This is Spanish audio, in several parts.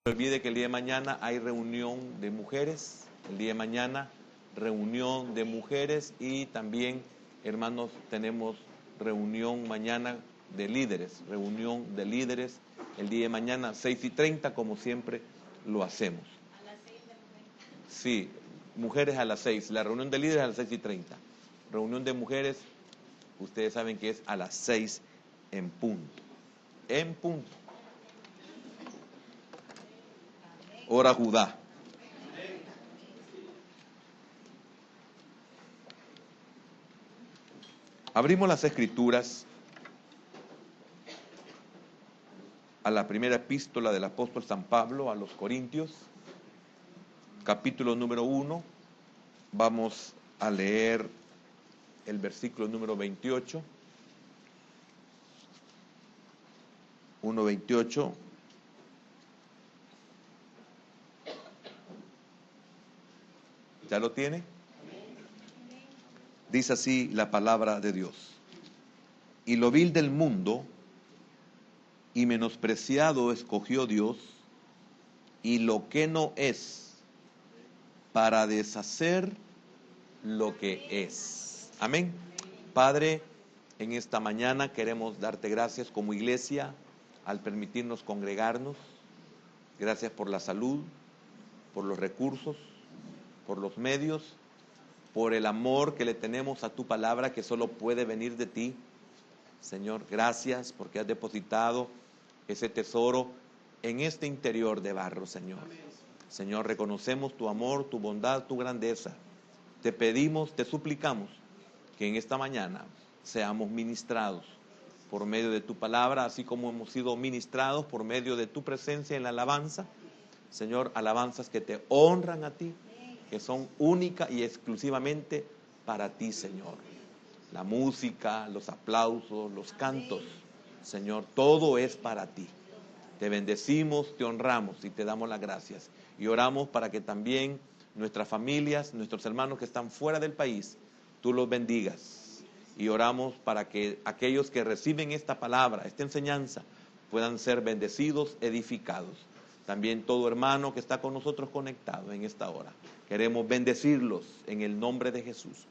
No olvide que el día de mañana hay reunión de mujeres, el día de mañana reunión de mujeres y también, hermanos, tenemos reunión mañana de líderes, reunión de líderes el día de mañana 6:30 como siempre lo hacemos. ¿A las 6 de la mañana? Sí, mujeres a las 6, la reunión de líderes a las 6:30. Reunión de mujeres, ustedes saben que es a las 6 en punto. En punto. Hora Judá. Abrimos las Escrituras a la primera epístola del apóstol San Pablo a los Corintios, capítulo número 1. Vamos a leer el versículo número 28. 1:28. ¿Ya lo tiene? Dice así la palabra de Dios. Y lo vil del mundo y menospreciado escogió Dios, y lo que no es, para deshacer lo que es. Amén. Padre, en esta mañana queremos darte gracias como iglesia al permitirnos congregarnos. Gracias por la salud, por los recursos, por los medios, por el amor que le tenemos a tu palabra que solo puede venir de ti. Señor, gracias porque has depositado ese tesoro en este interior de barro, Señor. Señor, reconocemos tu amor, tu bondad, tu grandeza. Te pedimos, te suplicamos que en esta mañana seamos ministrados por medio de tu palabra, así como hemos sido ministrados por medio de tu presencia en la alabanza. Señor, alabanzas que te honran a ti, que son únicas y exclusivamente para ti, Señor. La música, los aplausos, los cantos, Señor, todo es para ti. Te bendecimos, te honramos y te damos las gracias. Y oramos para que también nuestras familias, nuestros hermanos que están fuera del país, tú los bendigas. Y oramos para que aquellos que reciben esta palabra, esta enseñanza, puedan ser bendecidos, edificados. También todo hermano que está con nosotros conectado en esta hora. Queremos bendecirlos en el nombre de Jesús.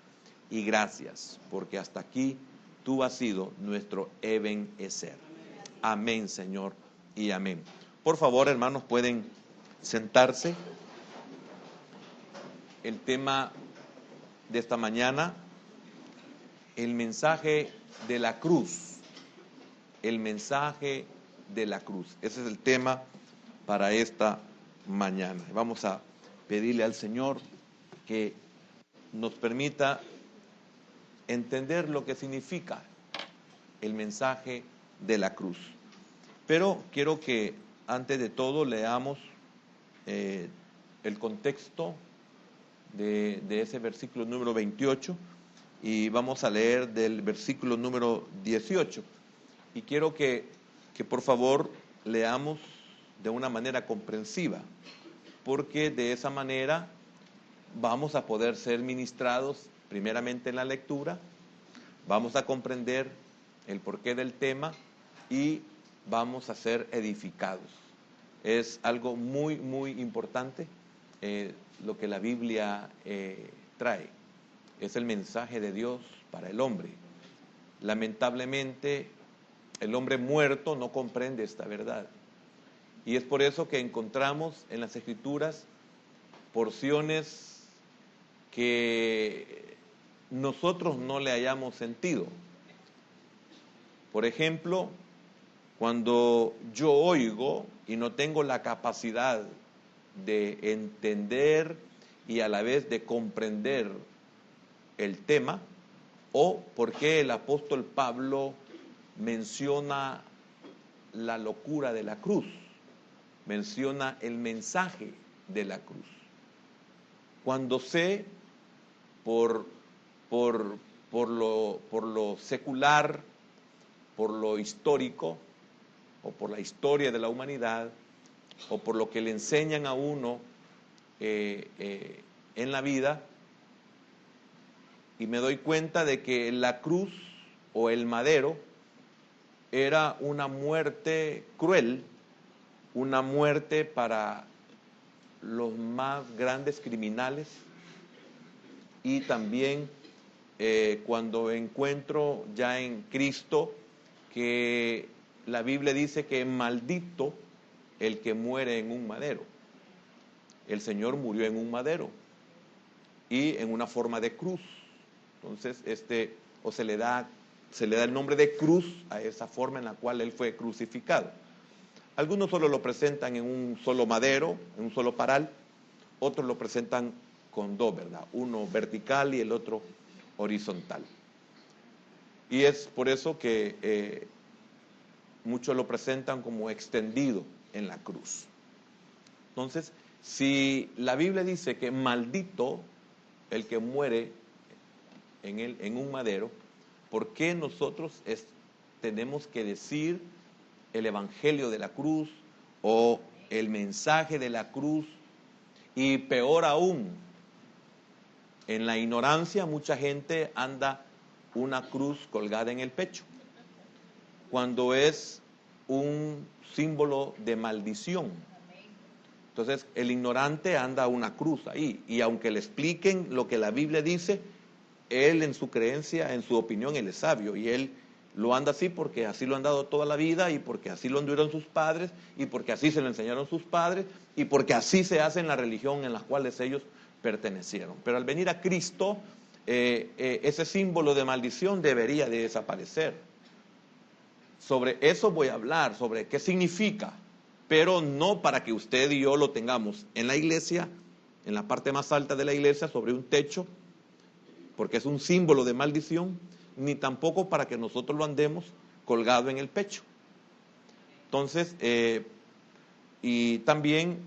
Y gracias, porque hasta aquí tú has sido nuestro Ebenezer. Amén, Señor, y amén. Por favor, hermanos, pueden sentarse. El tema de esta mañana, el mensaje de la cruz. El mensaje de la cruz. Ese es el tema para esta mañana. Vamos a pedirle al Señor que nos permita entender lo que significa el mensaje de la cruz. Pero quiero que antes de todo leamos el contexto de ese versículo número 28 y vamos a leer del versículo número 18. Y quiero que por favor leamos de una manera comprensiva, porque de esa manera vamos a poder ser ministrados primeramente en la lectura, vamos a comprender el porqué del tema y vamos a ser edificados. Es algo muy, muy importante lo que la Biblia trae. Es el mensaje de Dios para el hombre. Lamentablemente, el hombre muerto no comprende esta verdad. Y es por eso que encontramos en las Escrituras porciones que nosotros no le hayamos sentido. Por ejemplo, cuando yo oigo y no tengo la capacidad de entender y a la vez de comprender el tema, o por qué el apóstol Pablo menciona la locura de la cruz, menciona el mensaje de la cruz. Cuando sé por lo secular, por lo histórico, o por la historia de la humanidad, o por lo que le enseñan a uno en la vida, y me doy cuenta de que la cruz o el madero era una muerte cruel, una muerte para los más grandes criminales, y también cuando encuentro ya en Cristo que la Biblia dice que maldito el que muere en un madero. El Señor murió en un madero y en una forma de cruz. Entonces, se le da el nombre de cruz a esa forma en la cual Él fue crucificado. Algunos solo lo presentan en un solo madero, en un solo paral, otros lo presentan con dos, ¿verdad? Uno vertical y el otro horizontal. Y es por eso que muchos lo presentan como extendido en la cruz. Entonces, si la Biblia dice que maldito el que muere en un madero, ¿por qué nosotros tenemos que decir el evangelio de la cruz o el mensaje de la cruz? Y peor aún, en la ignorancia mucha gente anda una cruz colgada en el pecho, cuando es un símbolo de maldición. Entonces el ignorante anda una cruz ahí, y aunque le expliquen lo que la Biblia dice, él en su creencia, en su opinión, él es sabio, y él lo anda así porque así lo han dado toda la vida, y porque así lo anduvieron sus padres, y porque así se lo enseñaron sus padres, y porque así se hace en la religión en la cual ellos pertenecieron. Pero al venir a Cristo, ese símbolo de maldición debería de desaparecer. Sobre eso voy a hablar, sobre qué significa, pero no para que usted y yo lo tengamos en la iglesia, en la parte más alta de la iglesia, sobre un techo, porque es un símbolo de maldición, ni tampoco para que nosotros lo andemos colgado en el pecho. Entonces, y también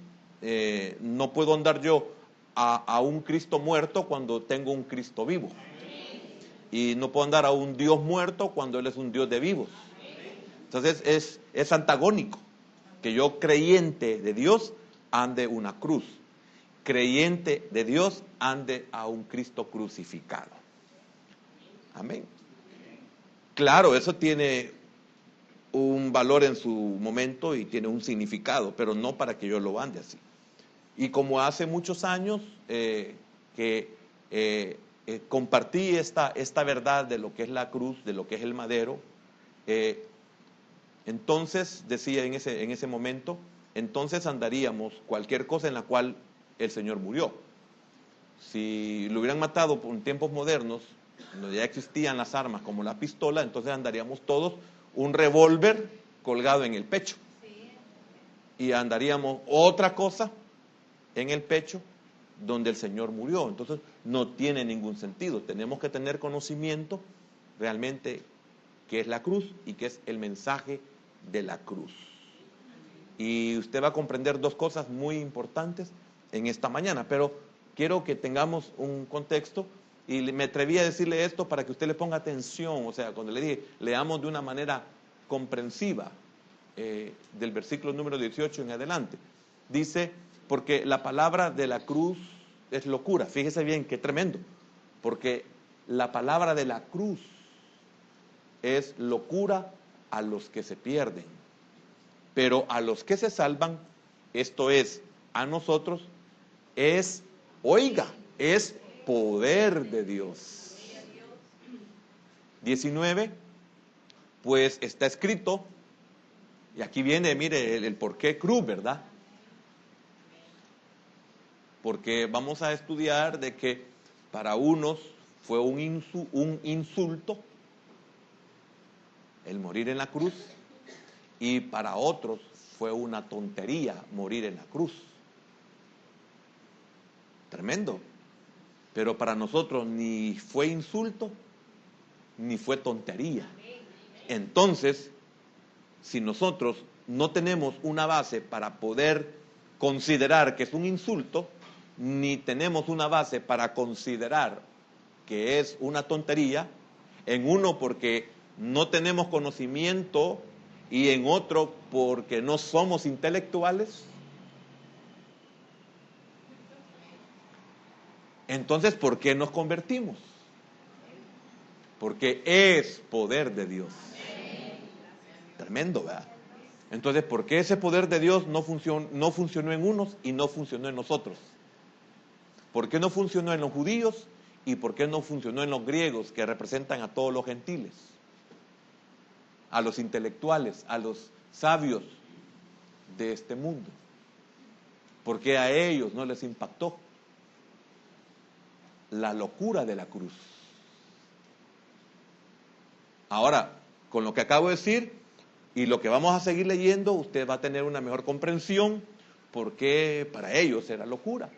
no puedo andar yo a un Cristo muerto cuando tengo un Cristo vivo. Y no puedo andar a un Dios muerto cuando Él es un Dios de vivos. Entonces es antagónico que yo, creyente de Dios, ande una cruz. Creyente de Dios ande a un Cristo crucificado. Amén. Claro, eso tiene un valor en su momento y tiene un significado, pero no para que yo lo ande así. Y como hace muchos años compartí esta verdad de lo que es la cruz, de lo que es el madero, entonces decía en ese momento, entonces andaríamos cualquier cosa en la cual el Señor murió. Si lo hubieran matado en tiempos modernos, cuando ya existían las armas como la pistola, entonces andaríamos todos un revólver colgado en el pecho. Y andaríamos otra cosa en el pecho donde el Señor murió. Entonces no tiene ningún sentido. Tenemos que tener conocimiento realmente qué es la cruz y qué es el mensaje de la cruz. Y usted va a comprender dos cosas muy importantes en esta mañana, pero quiero que tengamos un contexto, y me atreví a decirle esto para que usted le ponga atención. O sea, cuando le dije, leamos de una manera comprensiva, del versículo número 18 en adelante. Dice, porque la palabra de la cruz es locura. Fíjese bien, qué tremendo. Porque la palabra de la cruz es locura a los que se pierden. Pero a los que se salvan, esto es, a nosotros, es, oiga, es poder de Dios. 19, pues está escrito, y aquí viene, mire, el por qué cruz, ¿verdad? Porque vamos a estudiar de que para unos fue un insulto el morir en la cruz, y para otros fue una tontería morir en la cruz. Tremendo. Pero para nosotros ni fue insulto, ni fue tontería. Entonces, si nosotros no tenemos una base para poder considerar que es un insulto, ni tenemos una base para considerar que es una tontería, en uno porque no tenemos conocimiento y en otro porque no somos intelectuales, entonces ¿por qué nos convertimos? Porque es poder de Dios. Tremendo, ¿verdad? Entonces, ¿por qué ese poder de Dios no funcionó en unos y no funcionó en nosotros? ¿Por qué no funcionó en los judíos y por qué no funcionó en los griegos, que representan a todos los gentiles, a los intelectuales, a los sabios de este mundo? ¿Por qué a ellos no les impactó la locura de la cruz? Ahora, con lo que acabo de decir y lo que vamos a seguir leyendo, usted va a tener una mejor comprensión por qué para ellos era locura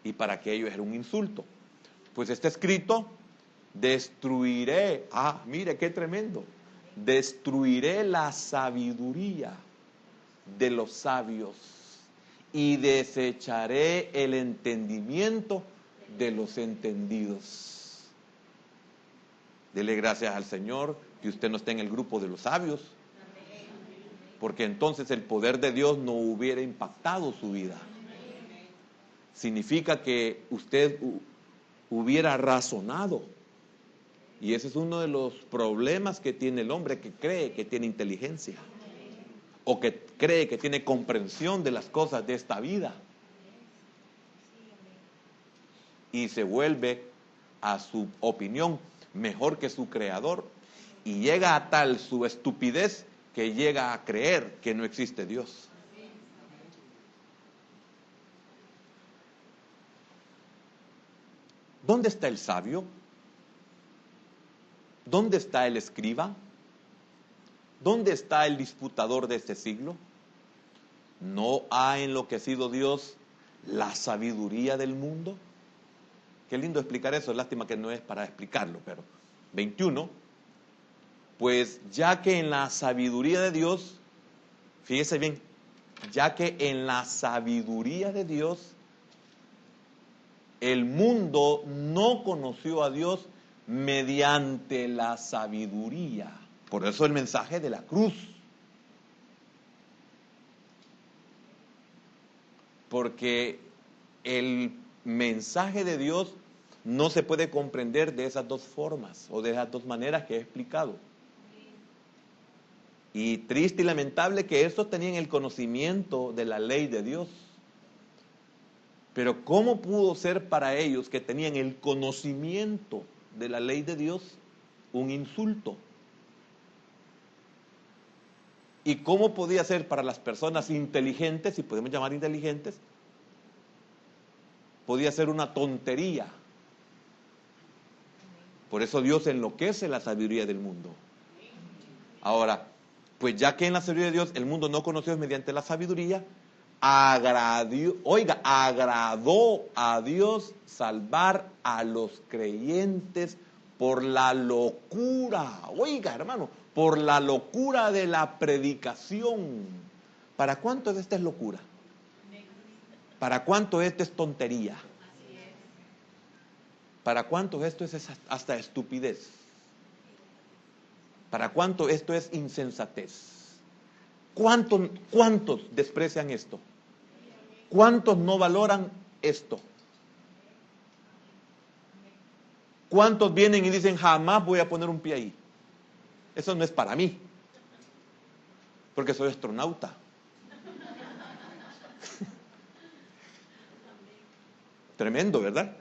y para que ellos era un insulto. Pues está escrito: destruiré, mire qué tremendo, destruiré la sabiduría de los sabios y desecharé el entendimiento de los entendidos. Dele gracias al Señor que usted no esté en el grupo de los sabios, porque entonces el poder de Dios no hubiera impactado su vida. Significa que usted hubiera razonado, y ese es uno de los problemas que tiene el hombre, que cree que tiene inteligencia o que cree que tiene comprensión de las cosas de esta vida y se vuelve a su opinión mejor que su creador, y llega a tal su estupidez que llega a creer que no existe Dios. ¿Dónde está el sabio? ¿Dónde está el escriba? ¿Dónde está el disputador de este siglo? ¿No ha enloquecido Dios la sabiduría del mundo? Qué lindo explicar eso, lástima que no es para explicarlo, pero 21, pues ya que en la sabiduría de Dios, fíjese bien, ya que en la sabiduría de Dios el mundo no conoció a Dios mediante la sabiduría. Por eso el mensaje de la cruz. Porque el mensaje de Dios no se puede comprender de esas dos formas o de esas dos maneras que he explicado. Y triste y lamentable que estos tenían el conocimiento de la ley de Dios. Pero ¿cómo pudo ser para ellos, que tenían el conocimiento de la ley de Dios, un insulto? ¿Y cómo podía ser para las personas inteligentes, si podemos llamar inteligentes, podía ser una tontería? Por eso Dios enloquece la sabiduría del mundo. Ahora, pues ya que en la sabiduría de Dios el mundo no conoció mediante la sabiduría, agradó a Dios salvar a los creyentes por la locura. Oiga, hermano, por la locura de la predicación. ¿Para cuánto de esta es locura? ¿Para cuánto esto es tontería? ¿Para cuánto esto es hasta estupidez? ¿Para cuánto esto es insensatez? ¿Cuántos desprecian esto? ¿Cuántos no valoran esto? ¿Cuántos vienen y dicen jamás voy a poner un pie ahí? Eso no es para mí, porque soy astronauta. Tremendo, ¿verdad?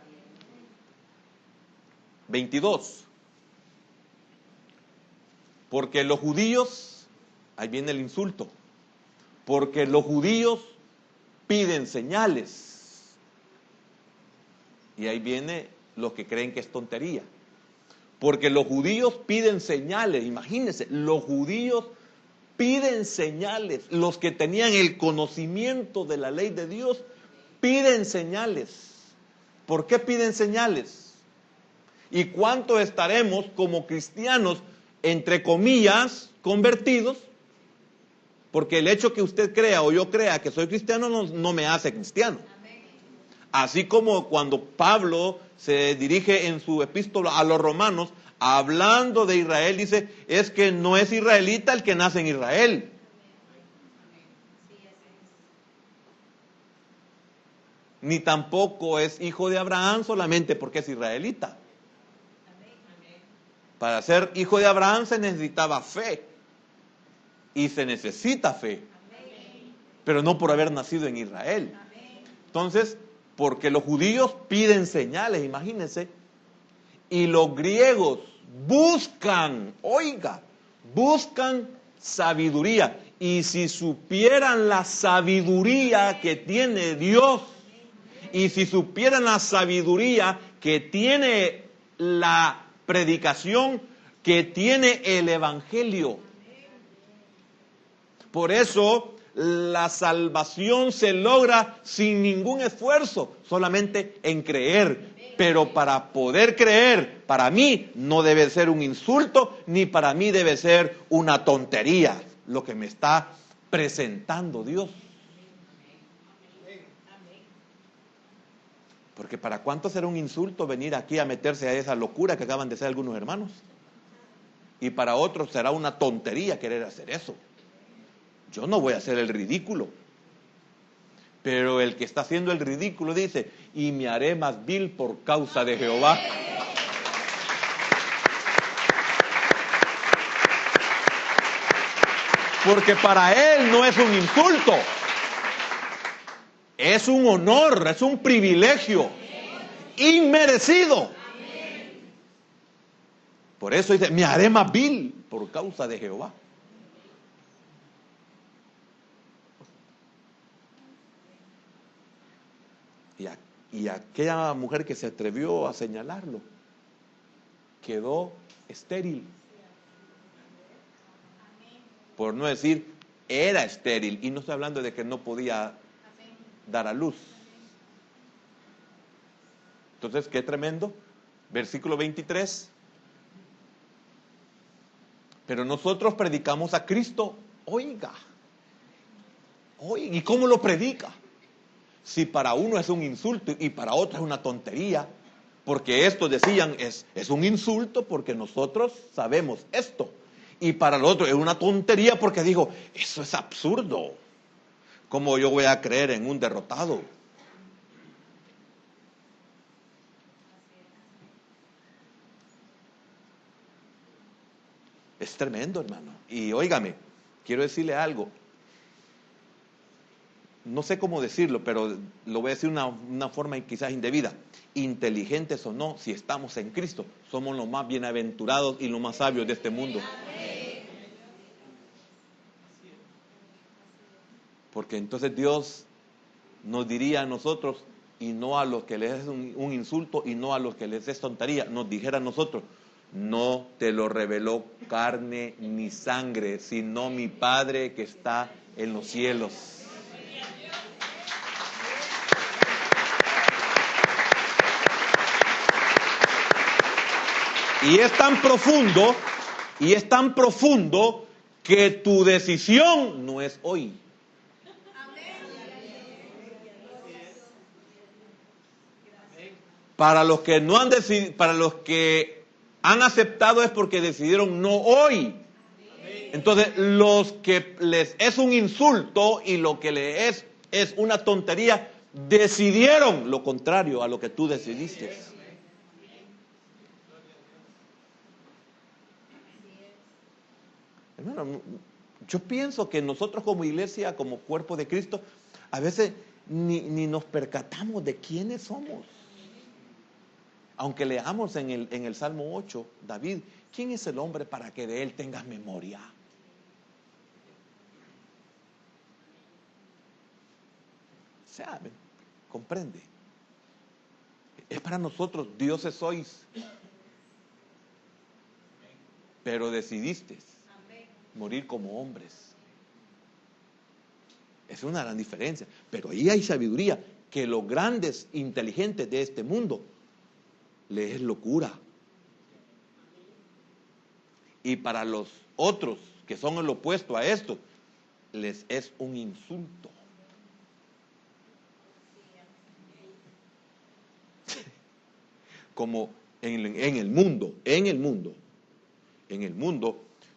22. Porque los judíos, ahí viene el insulto, porque los judíos piden señales. Y ahí viene los que creen que es tontería. Porque los judíos piden señales, imagínense, los judíos piden señales. Los que tenían el conocimiento de la ley de Dios piden señales. ¿Por qué piden señales? ¿Y cuánto estaremos como cristianos, entre comillas, convertidos? Porque el hecho que usted crea o yo crea que soy cristiano no me hace cristiano. Así como cuando Pablo se dirige en su epístola a los romanos, hablando de Israel, dice, es que no es israelita el que nace en Israel. Ni tampoco es hijo de Abraham solamente porque es israelita. Para ser hijo de Abraham se necesitaba fe. Y se necesita fe, pero no por haber nacido en Israel. Entonces, porque los judíos piden señales, imagínense, y los griegos buscan, buscan sabiduría. Y si supieran la sabiduría que tiene Dios, y si supieran la sabiduría que tiene la predicación, que tiene el evangelio. Por eso la salvación se logra sin ningún esfuerzo, solamente en creer. Pero para poder creer, para mí no debe ser un insulto, ni para mí debe ser una tontería lo que me está presentando Dios. Porque para cuánto será un insulto venir aquí a meterse a esa locura que acaban de hacer algunos hermanos. Y para otros será una tontería querer hacer eso. Yo no voy a hacer el ridículo. Pero el que está haciendo el ridículo dice, y me haré más vil por causa de Jehová. Porque para él no es un insulto. Es un honor, es un privilegio inmerecido. Por eso dice, me haré más vil por causa de Jehová. Y aquella mujer que se atrevió a señalarlo quedó estéril. Por no decir, era estéril. Y no estoy hablando de que no podía dar a luz. Entonces, qué tremendo. Versículo 23. Pero nosotros predicamos a Cristo. Oiga, ¿y cómo lo predica? Si para uno es un insulto y para otro es una tontería, porque estos decían es un insulto porque nosotros sabemos esto, y para el otro es una tontería porque digo, eso es absurdo. ¿Cómo yo voy a creer en un derrotado? Es tremendo, hermano. Y óigame, quiero decirle algo. No sé cómo decirlo, pero lo voy a decir de una forma quizás indebida. Inteligentes o no, si estamos en Cristo, somos los más bienaventurados y los más sabios de este mundo. Porque entonces Dios nos diría a nosotros, y no a los que les es un insulto, y no a los que les es tontería, nos dijera a nosotros, no te lo reveló carne ni sangre, sino mi Padre que está en los cielos. Y es tan profundo que tu decisión no es hoy. Para los que no han decidido, para los que han aceptado es porque decidieron no hoy. Entonces, los que les es un insulto y lo que les es una tontería, decidieron lo contrario a lo que tú decidiste. Hermano, yo pienso que nosotros como iglesia, como cuerpo de Cristo, a veces ni nos percatamos de quiénes somos. Aunque leamos en el Salmo 8, David, ¿quién es el hombre para que de él tengas memoria? O sea, comprende. Es para nosotros, dioses sois. Pero decidiste morir como hombres. Es una gran diferencia. Pero ahí hay sabiduría que los grandes inteligentes de este mundo les es locura. Y para los otros que son el opuesto a esto, les es un insulto. Como en el mundo,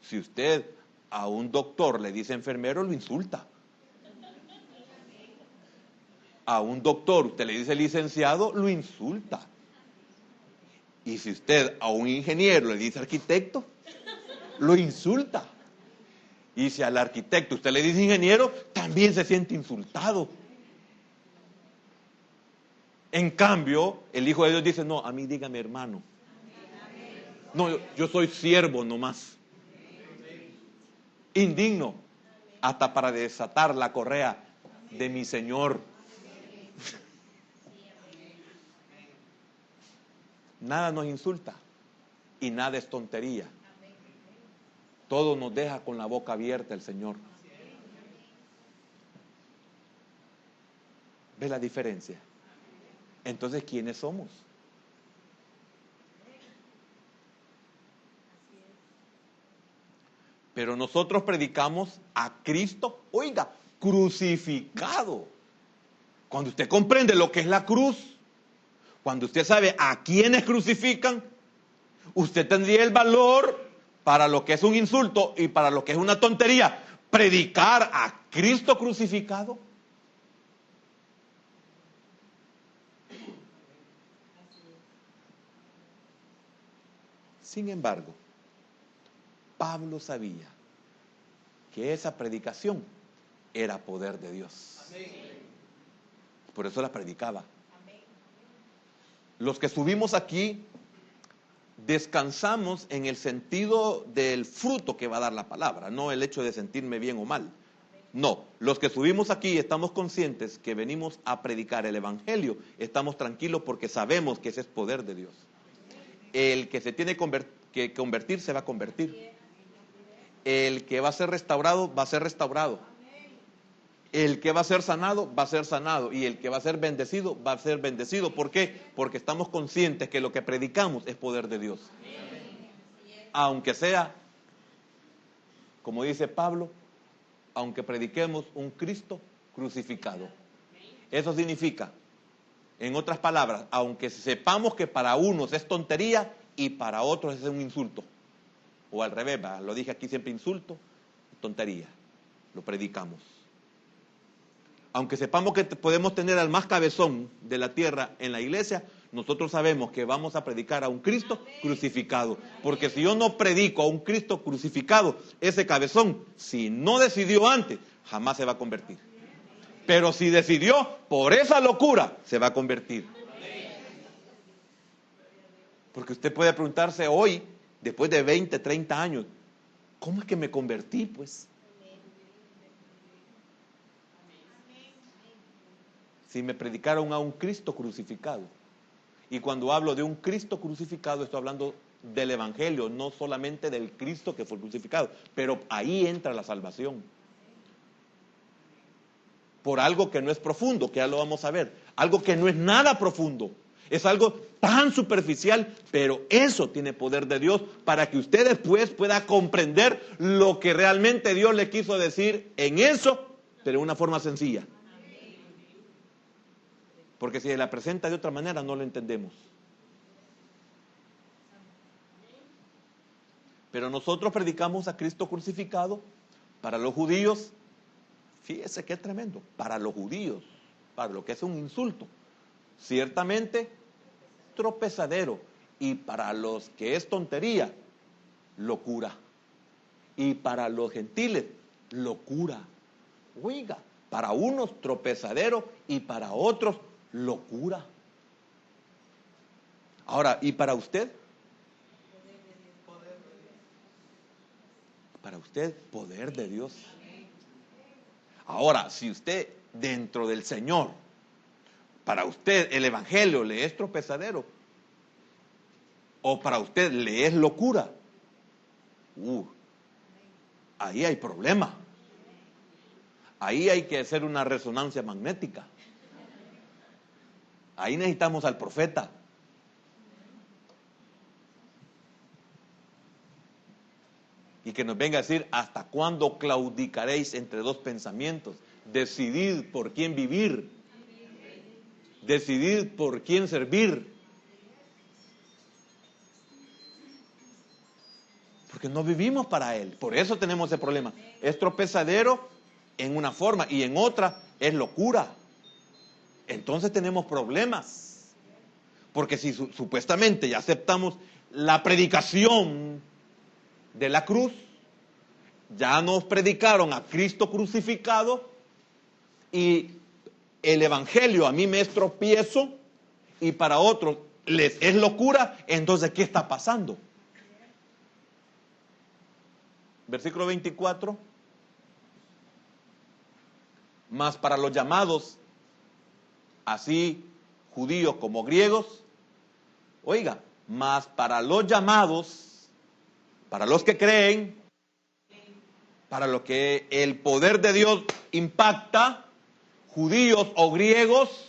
si usted a un doctor le dice enfermero, lo insulta. A un doctor usted le dice licenciado, lo insulta. Y si usted a un ingeniero le dice arquitecto, lo insulta. Y si al arquitecto usted le dice ingeniero, también se siente insultado. En cambio, el Hijo de Dios dice, no, a mí dígame hermano. No, yo soy siervo nomás. Indigno, hasta para desatar la correa de mi Señor. Nada nos insulta y nada es tontería. Todo nos deja con la boca abierta el Señor. ¿Ve la diferencia? Entonces, ¿quiénes somos? Pero nosotros predicamos a Cristo, oiga, crucificado. Cuando usted comprende lo que es la cruz, cuando usted sabe a quiénes crucifican, usted tendría el valor para lo que es un insulto y para lo que es una tontería, predicar a Cristo crucificado. Sin embargo, Pablo sabía que esa predicación era poder de Dios. Por eso la predicaba. Los que subimos aquí descansamos en el sentido del fruto que va a dar la palabra, no el hecho de sentirme bien o mal. No, los que subimos aquí estamos conscientes que venimos a predicar el evangelio, estamos tranquilos porque sabemos que ese es poder de Dios. El que se tiene que convertir se va a convertir. El que va a ser restaurado va a ser restaurado. El que va a ser sanado va a ser sanado. Y el que va a ser bendecido va a ser bendecido. ¿Por qué? Porque estamos conscientes que lo que predicamos es poder de Dios. Aunque sea, como dice Pablo, aunque prediquemos un Cristo crucificado. Eso significa, en otras palabras, aunque sepamos que para unos es tontería y para otros es un insulto. O al revés, lo dije aquí siempre, insulto, tontería. Lo predicamos. Aunque sepamos que podemos tener al más cabezón de la tierra en la iglesia, nosotros sabemos que vamos a predicar a un Cristo crucificado. Porque si yo no predico a un Cristo crucificado, ese cabezón, si no decidió antes, jamás se va a convertir. Pero si decidió, por esa locura, se va a convertir. Porque usted puede preguntarse hoy, después de 20, 30 años, ¿cómo es que me convertí, pues? Si me predicaron a un Cristo crucificado. Y cuando hablo de un Cristo crucificado, estoy hablando del Evangelio, no solamente del Cristo que fue crucificado. Pero ahí entra la salvación. Por algo que no es profundo, que ya lo vamos a ver. Algo que no es nada profundo. Es algo tan superficial, pero eso tiene poder de Dios para que usted después pueda comprender lo que realmente Dios le quiso decir en eso, pero de una forma sencilla. Porque si la presenta de otra manera no lo entendemos. Pero nosotros predicamos a Cristo crucificado para los judíos. Fíjese qué tremendo. Para los judíos, para lo que es un insulto. Ciertamente tropezadero. Y para los que es tontería, locura. Y para los gentiles, locura. Oiga, para unos tropezadero y para otros locura. Ahora, ¿y para usted? Para usted, poder de Dios. Ahora, si usted dentro del Señor, para usted el Evangelio le es tropezadero, o para usted le es locura, ahí hay problema. Ahí hay que hacer una resonancia magnética. Ahí necesitamos al profeta. Y que nos venga a decir, ¿hasta cuándo claudicaréis entre dos pensamientos? Decidid por quién vivir. Decidid por quién servir. Porque no vivimos para Él. Por eso tenemos ese problema. Es tropezadero en una forma y en otra es locura. Entonces tenemos problemas. Porque si supuestamente ya aceptamos la predicación de la cruz, ya nos predicaron a Cristo crucificado y el evangelio a mí me es tropiezo y para otros les es locura, entonces ¿qué está pasando? Versículo 24. Mas para los llamados, así judíos como griegos, oiga, mas para los llamados, para los que creen, para los que el poder de Dios impacta, judíos o griegos,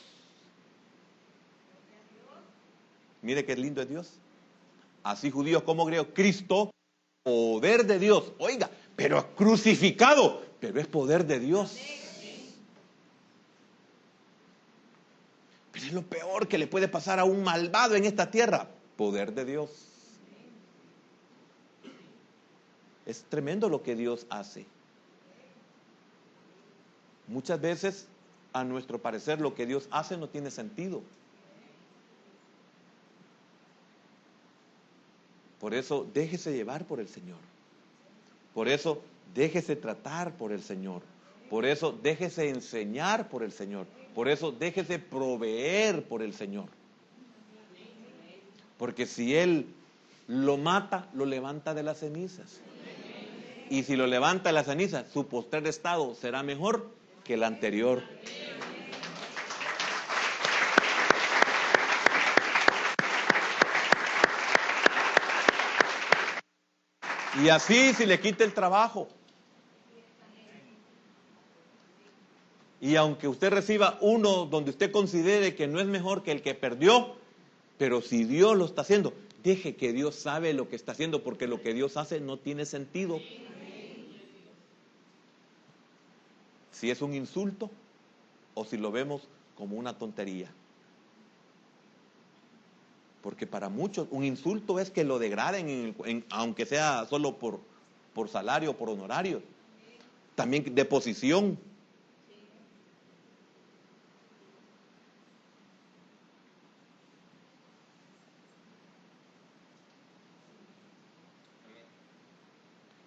mire qué lindo es Dios, así judíos como griegos, Cristo, poder de Dios, oiga, pero crucificado, pero es poder de Dios. Pero es lo peor que le puede pasar a un malvado en esta tierra, poder de Dios. Es tremendo lo que Dios hace. Muchas veces, a nuestro parecer, lo que Dios hace no tiene sentido. Por eso, déjese llevar por el Señor. Por eso, déjese tratar por el Señor. Por eso, déjese enseñar por el Señor. Por eso, déjese proveer por el Señor. Porque si Él lo mata, lo levanta de las cenizas. Y si lo levanta de las cenizas, su postrer estado será mejor que el anterior. Y así si le quita el trabajo. Y aunque usted reciba uno donde usted considere que no es mejor que el que perdió, pero si Dios lo está haciendo, deje que Dios sabe lo que está haciendo, porque lo que Dios hace no tiene sentido. Si es un insulto o si lo vemos como una tontería. Porque para muchos un insulto es que lo degraden, aunque sea solo por salario, por honorario. También de posición.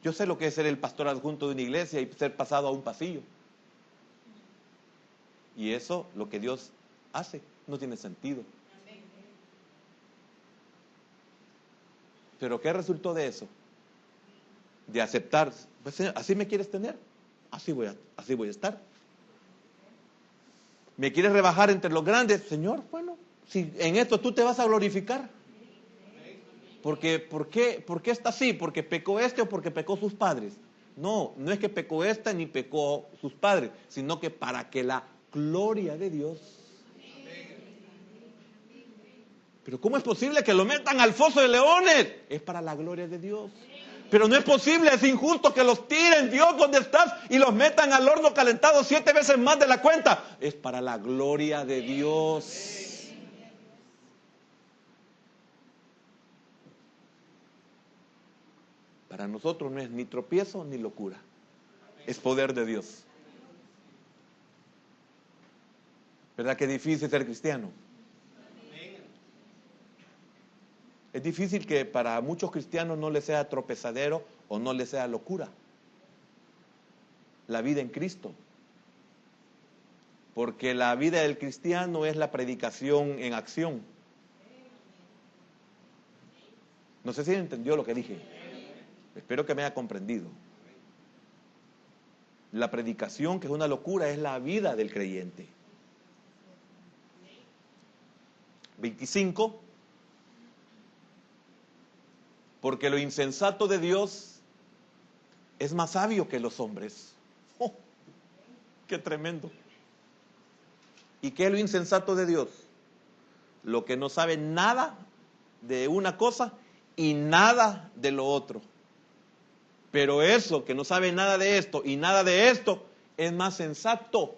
Yo sé lo que es ser el pastor adjunto de una iglesia y ser pasado a un pasillo. Y eso, lo que Dios hace, no tiene sentido. ¿Pero qué resultó de eso? De aceptar, pues, así me quieres tener, así voy a estar. ¿Me quieres rebajar entre los grandes? Señor, bueno, si en esto tú te vas a glorificar. Porque, ¿por qué está así? ¿Porque pecó este o porque pecó sus padres? No, no es que pecó esta ni pecó sus padres, sino que para que la gloria de Dios. Pero ¿cómo es posible que lo metan al foso de leones? Es para la gloria de Dios. Pero no es posible, es injusto que los tiren, Dios, ¿dónde estás? Y los metan al horno calentado 7 veces más de la cuenta. Es para la gloria de Dios. Para nosotros no es ni tropiezo ni locura. Es poder de Dios. ¿Verdad que es difícil ser cristiano? Es difícil que para muchos cristianos no les sea tropezadero o no les sea locura la vida en Cristo. Porque la vida del cristiano es la predicación en acción. No sé si entendió lo que dije. Espero que me haya comprendido. La predicación, que es una locura, es la vida del creyente. 25. Porque lo insensato de Dios es más sabio que los hombres. ¡Oh! ¡Qué tremendo! ¿Y qué es lo insensato de Dios? Lo que no sabe nada de una cosa y nada de lo otro. Pero eso, que no sabe nada de esto y nada de esto, es más sensato.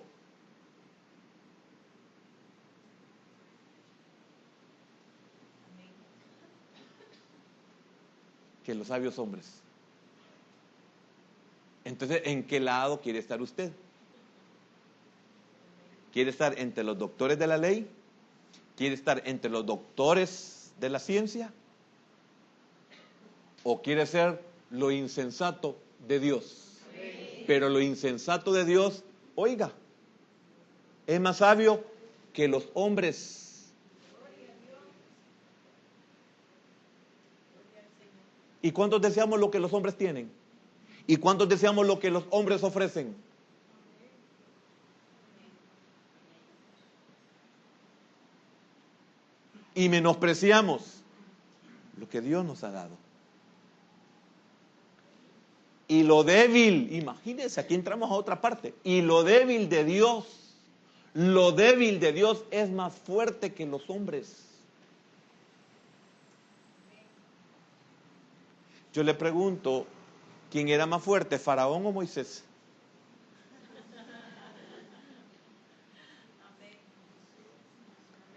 Que los sabios hombres. Entonces, ¿en qué lado quiere estar usted? ¿Quiere estar entre los doctores de la ley? ¿Quiere estar entre los doctores de la ciencia? ¿O quiere ser lo insensato de Dios. Pero lo insensato de Dios, oiga, es más sabio que los hombres. ¿Y cuántos deseamos lo que los hombres tienen? ¿Y cuántos deseamos lo que los hombres ofrecen? Y menospreciamos lo que Dios nos ha dado. Y lo débil, imagínense, aquí entramos a otra parte. Y lo débil de Dios es más fuerte que los hombres. Yo le pregunto, ¿quién era más fuerte, Faraón o Moisés?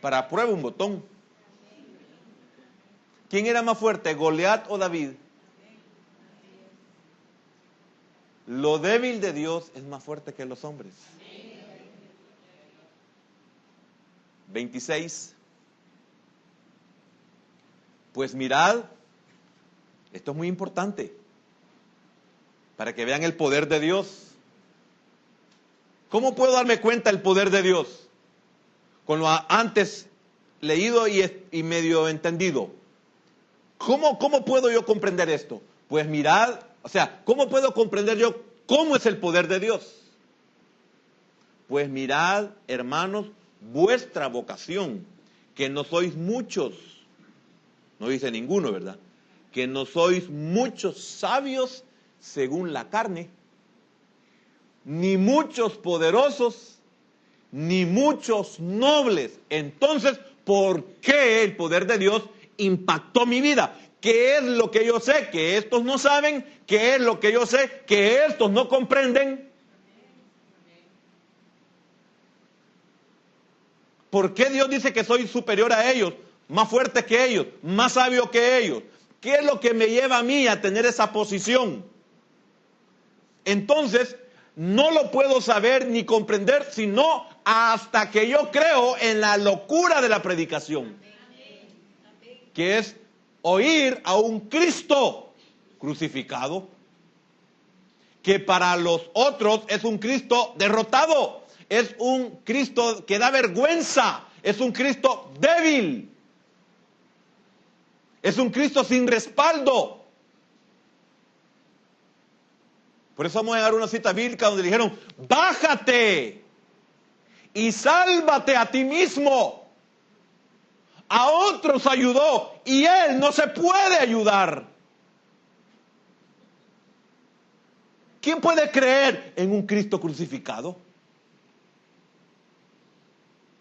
Para prueba un botón. ¿Quién era más fuerte, Goliat o David? Lo débil de Dios es más fuerte que los hombres. 26. Pues mirad, esto es muy importante, para que vean el poder de Dios. ¿Cómo puedo darme cuenta del poder de Dios? Con lo antes leído y medio entendido. ¿Cómo puedo yo comprender esto? Pues mirad, o sea, ¿cómo puedo comprender yo cómo es el poder de Dios? Pues mirad, hermanos, vuestra vocación, que no sois muchos, no dice ninguno, ¿verdad? Que no sois muchos sabios según la carne, ni muchos poderosos, ni muchos nobles. Entonces, ¿por qué el poder de Dios impactó mi vida? ¿Qué es lo que yo sé que estos no saben? ¿Qué es lo que yo sé que estos no comprenden? ¿Por qué Dios dice que soy superior a ellos, más fuerte que ellos, más sabio que ellos? ¿Qué es lo que me lleva a mí a tener esa posición? Entonces, no lo puedo saber ni comprender, sino hasta que yo creo en la locura de la predicación, que es oír a un Cristo crucificado, que para los otros es un Cristo derrotado, es un Cristo que da vergüenza, es un Cristo débil, es un Cristo sin respaldo. Por eso vamos a llegar a una cita bíblica donde dijeron, bájate y sálvate a ti mismo. A otros ayudó y él no se puede ayudar. ¿Quién puede creer en un Cristo crucificado?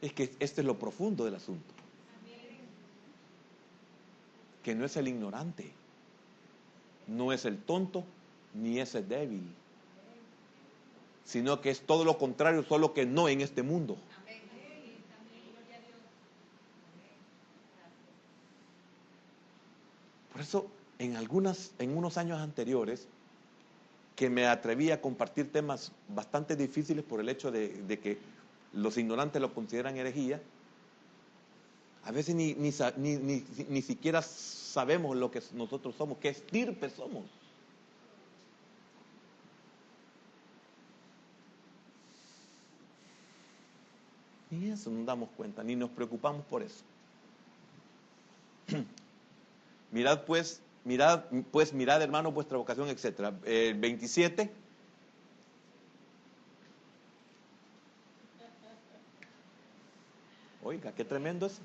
Es que este es lo profundo del asunto. Que no es el ignorante, no es el tonto, ni es el débil, sino que es todo lo contrario, solo que no en este mundo. Por eso, en unos años anteriores, que me atreví a compartir temas bastante difíciles por el hecho de que los ignorantes lo consideran herejía, a veces ni siquiera sabemos lo que nosotros somos, qué estirpe somos. Ni eso nos damos cuenta, ni nos preocupamos por eso. Mirad, hermanos, vuestra vocación, etc. 27. Oiga, qué tremendo es.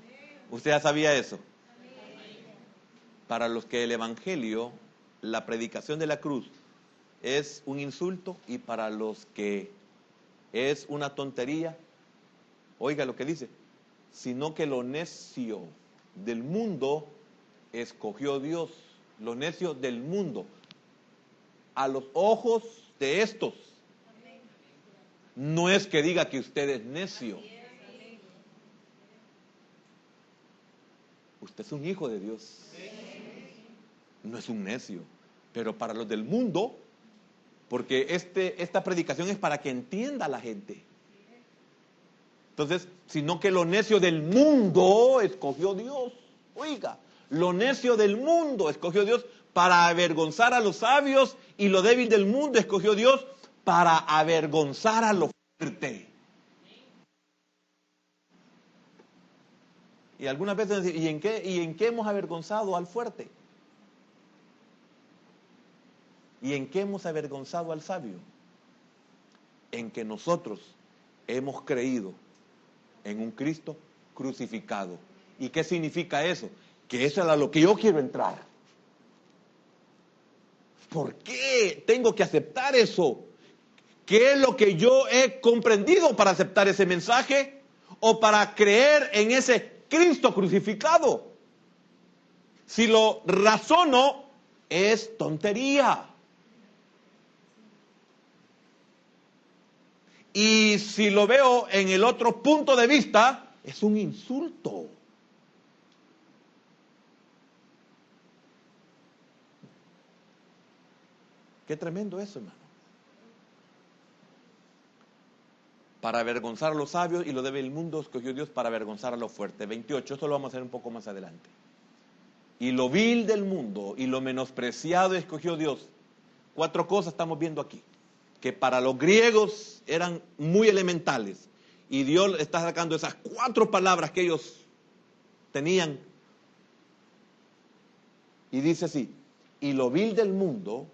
Usted ya sabía eso. Para los que el evangelio, la predicación de la cruz, es un insulto, y para los que es una tontería, oiga lo que dice, sino que lo necio del mundo escogió Dios. Lo necio del mundo, a los ojos de estos. No es que diga que usted es necio. Usted es un hijo de Dios. No es un necio. Pero para los del mundo, porque esta predicación es para que entienda la gente. Entonces, sino que lo necio del mundo escogió Dios. Oiga, lo necio del mundo escogió Dios para avergonzar a los sabios, y lo débil del mundo escogió Dios para avergonzar a lo fuerte. Y algunas veces decimos, ¿y en qué hemos avergonzado al fuerte? ¿Y en qué hemos avergonzado al sabio? En que nosotros hemos creído en un Cristo crucificado. ¿Y qué significa eso? Que eso es a lo que yo quiero entrar. ¿Por qué tengo que aceptar eso? ¿Qué es lo que yo he comprendido para aceptar ese mensaje? ¿O para creer en ese Cristo crucificado? Si lo razono, es tontería. Y si lo veo en el otro punto de vista, es un insulto. Qué tremendo eso, hermano. Para avergonzar a los sabios, y lo débil del mundo escogió Dios para avergonzar a los fuertes. 28, esto lo vamos a hacer un poco más adelante. Y lo vil del mundo y lo menospreciado escogió Dios. 4 cosas estamos viendo aquí, que para los griegos eran muy elementales. Y Dios está sacando esas 4 palabras que ellos tenían. Y dice así: y lo vil del mundo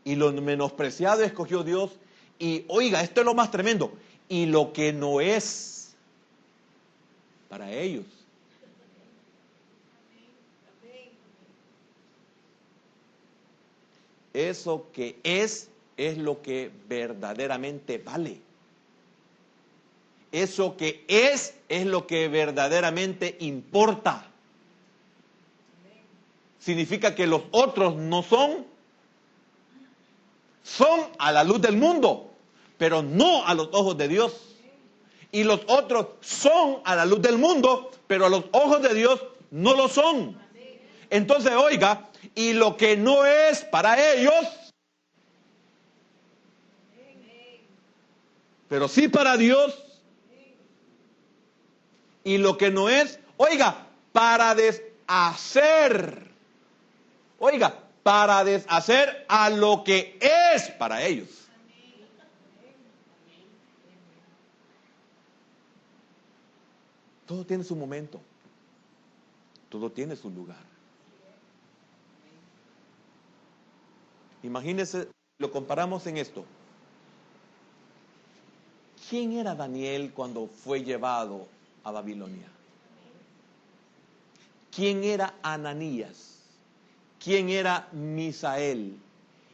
y lo menospreciado escogió Dios. Y oiga, esto es lo más tremendo. Y lo que no es para ellos. Eso que es lo que verdaderamente vale. Eso que es lo que verdaderamente importa. Significa que los otros no son a la luz del mundo, pero no a los ojos de Dios. Y los otros son a la luz del mundo, pero a los ojos de Dios no lo son. Entonces, oiga, y lo que no es para ellos, pero sí para Dios. Y lo que no es, oiga, para deshacer. Oiga, para deshacer a lo que es para ellos. Todo tiene su momento. Todo tiene su lugar. Imagínense, lo comparamos en esto. ¿Quién era Daniel cuando fue llevado a Babilonia? ¿Quién era Ananías? ¿Quién era Misael?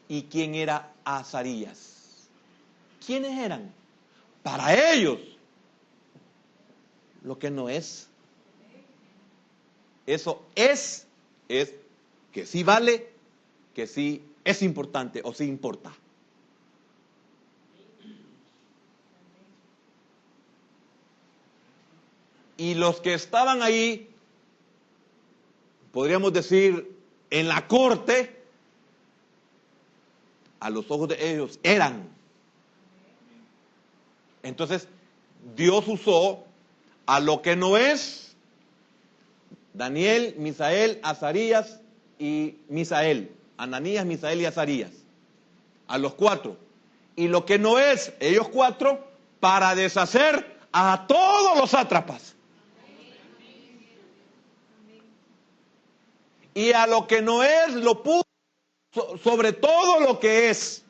¿Y quién era Azarías? ¿Quiénes eran? Para ellos, lo que no es. Eso es que sí vale, que sí es importante o sí importa. Y los que estaban ahí, podríamos decir, en la corte, a los ojos de ellos eran. Entonces, Dios usó a lo que no es, Daniel, Misael, Azarías y Misael. Ananías, Misael y Azarías. A los 4. Y lo que no es, ellos 4, para deshacer a todos los sátrapas. Y a lo que no es, lo puso sobre todo lo que es.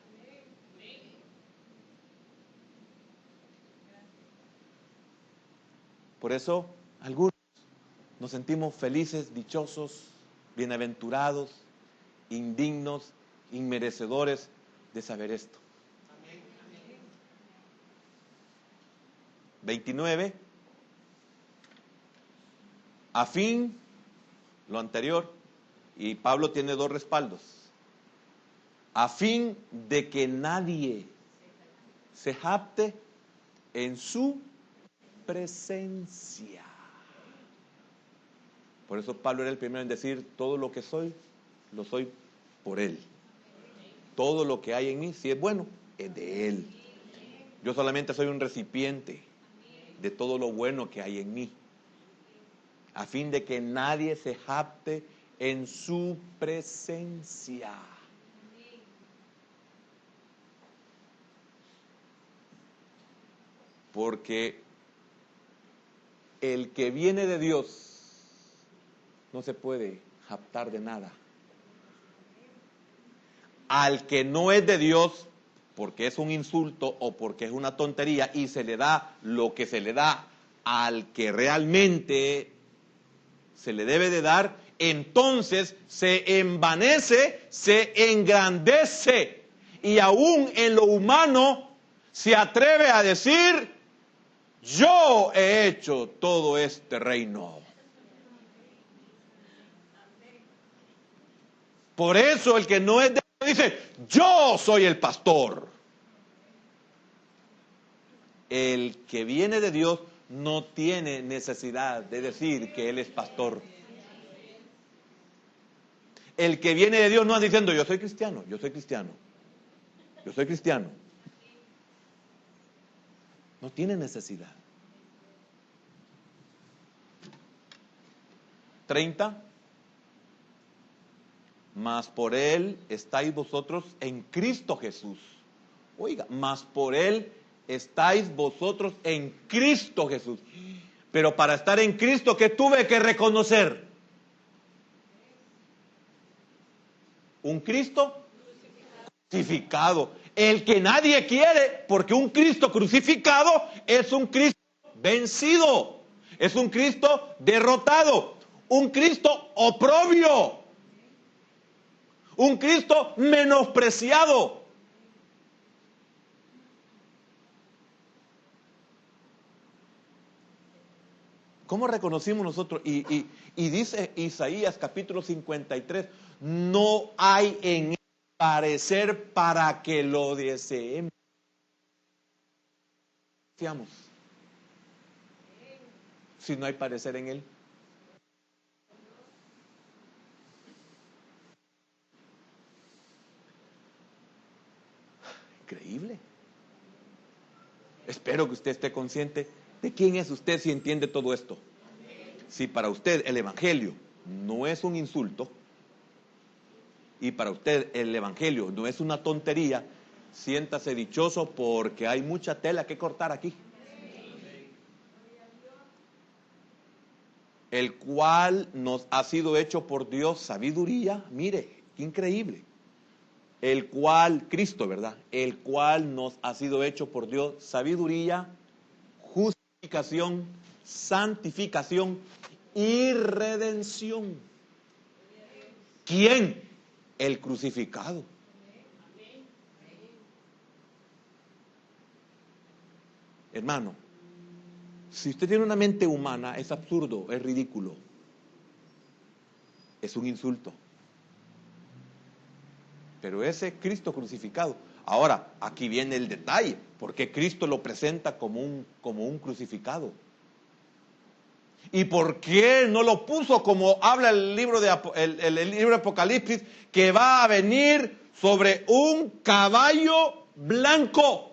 Por eso, algunos nos sentimos felices, dichosos, bienaventurados, indignos, inmerecedores de saber esto. 29. A fin, lo anterior, y Pablo tiene 2 respaldos. A fin de que nadie se jacte en su presencia. Por eso Pablo era el primero en decir: todo lo que soy, lo soy por Él. Todo lo que hay en mí, si es bueno, es de Él. Yo solamente soy un recipiente de todo lo bueno que hay en mí. A fin de que nadie se jacte en su presencia. Porque el que viene de Dios no se puede jactar de nada. Al que no es de Dios, porque es un insulto o porque es una tontería, y se le da lo que se le da al que realmente se le debe de dar, entonces se envanece, se engrandece, y aún en lo humano se atreve a decir: yo he hecho todo este reino. Por eso el que no es de Dios dice: yo soy el pastor. El que viene de Dios no tiene necesidad de decir que él es pastor. El que viene de Dios no anda diciendo: yo soy cristiano, yo soy cristiano, yo soy cristiano. No tiene necesidad. 30. Mas por él estáis vosotros en Cristo Jesús. Oiga, mas por él estáis vosotros en Cristo Jesús. Pero para estar en Cristo, ¿qué tuve que reconocer? Un Cristo crucificado. El que nadie quiere, porque un Cristo crucificado es un Cristo vencido. Es un Cristo derrotado. Un Cristo oprobio. Un Cristo menospreciado. ¿Cómo reconocimos nosotros? Y dice Isaías capítulo 53, no hay en él parecer para que lo deseemos. Si no hay parecer en él. Increíble. Espero que usted esté consciente de quién es usted si entiende todo esto. Si para usted el evangelio no es un insulto y para usted el evangelio no es una tontería, siéntase dichoso porque hay mucha tela que cortar aquí. El cual nos ha sido hecho por Dios sabiduría, mire, qué increíble. El cual, Cristo, ¿verdad? El cual nos ha sido hecho por Dios sabiduría, justificación, santificación y redención. ¿Quién? El crucificado. Hermano, si usted tiene una mente humana, es absurdo, es ridículo, es un insulto. Pero ese Cristo crucificado. Ahora, aquí viene el detalle, porque Cristo lo presenta como un crucificado. ¿Y por qué no lo puso como habla el libro el libro de Apocalipsis, que va a venir sobre un caballo blanco?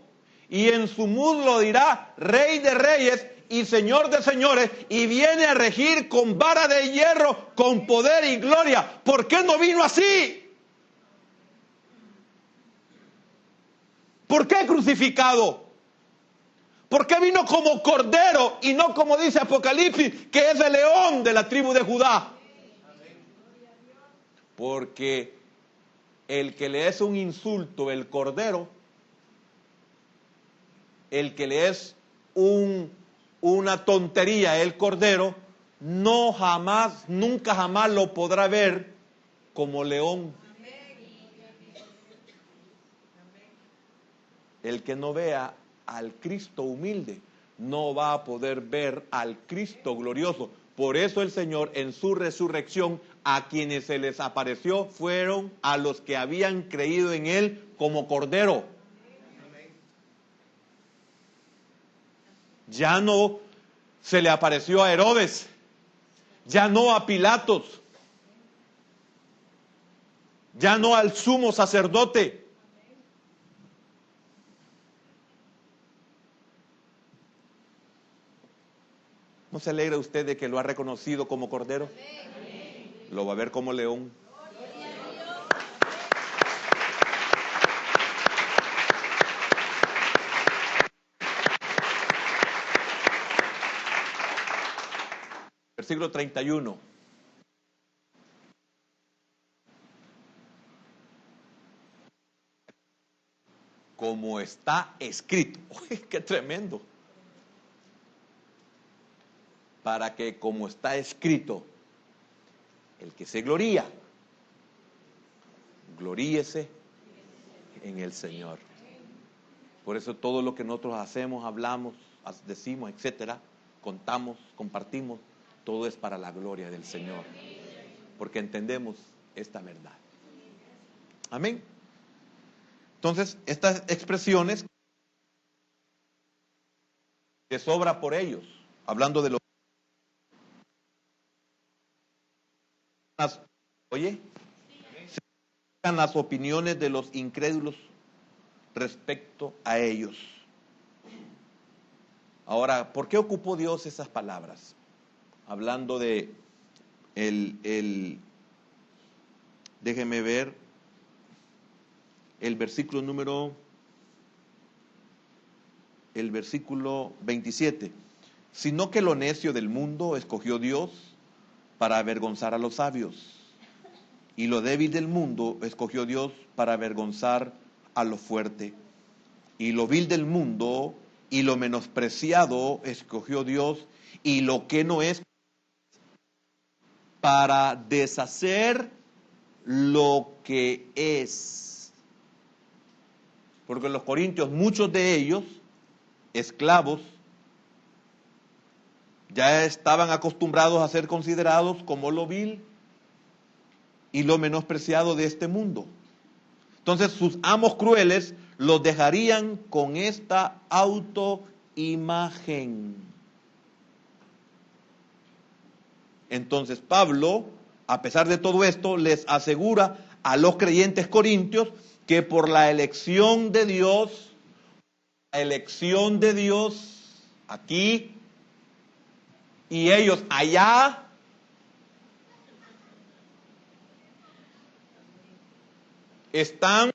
Y en su muslo dirá: Rey de reyes y Señor de señores, y viene a regir con vara de hierro, con poder y gloria. ¿Por qué no vino así? ¿Por qué crucificado? ¿Por qué vino como cordero y no como dice Apocalipsis, que es el león de la tribu de Judá? Porque el que le es un insulto, el cordero, el que le es una tontería, el cordero, no jamás, nunca jamás lo podrá ver como león. El que no vea al Cristo humilde no va a poder ver al Cristo glorioso. Por eso el Señor en su resurrección, a quienes se les apareció fueron a los que habían creído en Él como cordero. Ya no se le apareció a Herodes, ya no a Pilatos, ya no al sumo sacerdote. ¿No se alegra usted de que lo ha reconocido como cordero? lo va a ver como león. Versículo 31. Como está escrito. Uy, qué tremendo. Para que, como está escrito, el que se gloría, gloríese en el Señor. Por eso todo lo que nosotros hacemos, hablamos, decimos, etcétera, contamos, compartimos, todo es para la gloria del Señor. Porque entendemos esta verdad. Amén. Entonces, estas expresiones que sobra por ellos, hablando de los... Oye, se dan las opiniones de los incrédulos respecto a ellos. Ahora, ¿por qué ocupó Dios esas palabras? Hablando de déjeme ver, el versículo 27. Sino que lo necio del mundo escogió Dios para avergonzar a los sabios, y lo débil del mundo escogió Dios para avergonzar a lo fuerte, y lo vil del mundo y lo menospreciado escogió Dios, y lo que no es, para deshacer lo que es. Porque los corintios, muchos de ellos, esclavos, ya estaban acostumbrados a ser considerados como lo vil y lo menospreciado de este mundo. Entonces sus amos crueles los dejarían con esta autoimagen. Entonces Pablo, a pesar de todo esto, les asegura a los creyentes corintios que por la elección de Dios aquí y ellos allá, están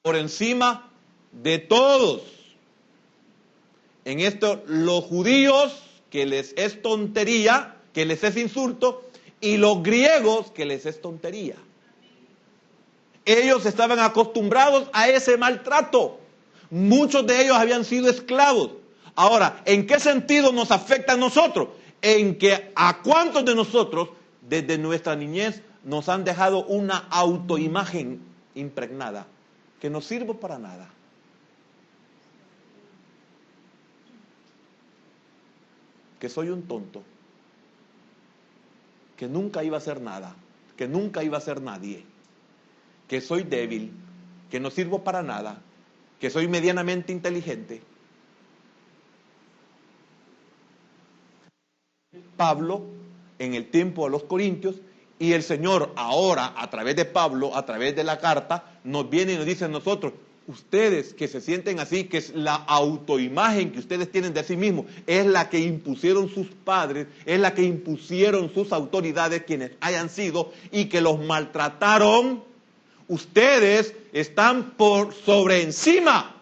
por encima de todos. En esto los judíos, que les es tontería, que les es insulto, y los griegos, que les es tontería. Ellos estaban acostumbrados a ese maltrato. Muchos de ellos habían sido esclavos. Ahora, ¿en qué sentido nos afecta a nosotros? En que a cuántos de nosotros, desde nuestra niñez, nos han dejado una autoimagen impregnada, que no sirve para nada. Que soy un tonto, que nunca iba a hacer nada, que nunca iba a ser nadie, que soy débil, que no sirvo para nada, que soy medianamente inteligente. Pablo en el tiempo a los corintios, y el Señor ahora a través de Pablo, a través de la carta, nos viene y nos dice a nosotros: ustedes que se sienten así, que es la autoimagen que ustedes tienen de sí mismos, es la que impusieron sus padres, es la que impusieron sus autoridades, quienes hayan sido, y que los maltrataron. Ustedes están por sobre encima.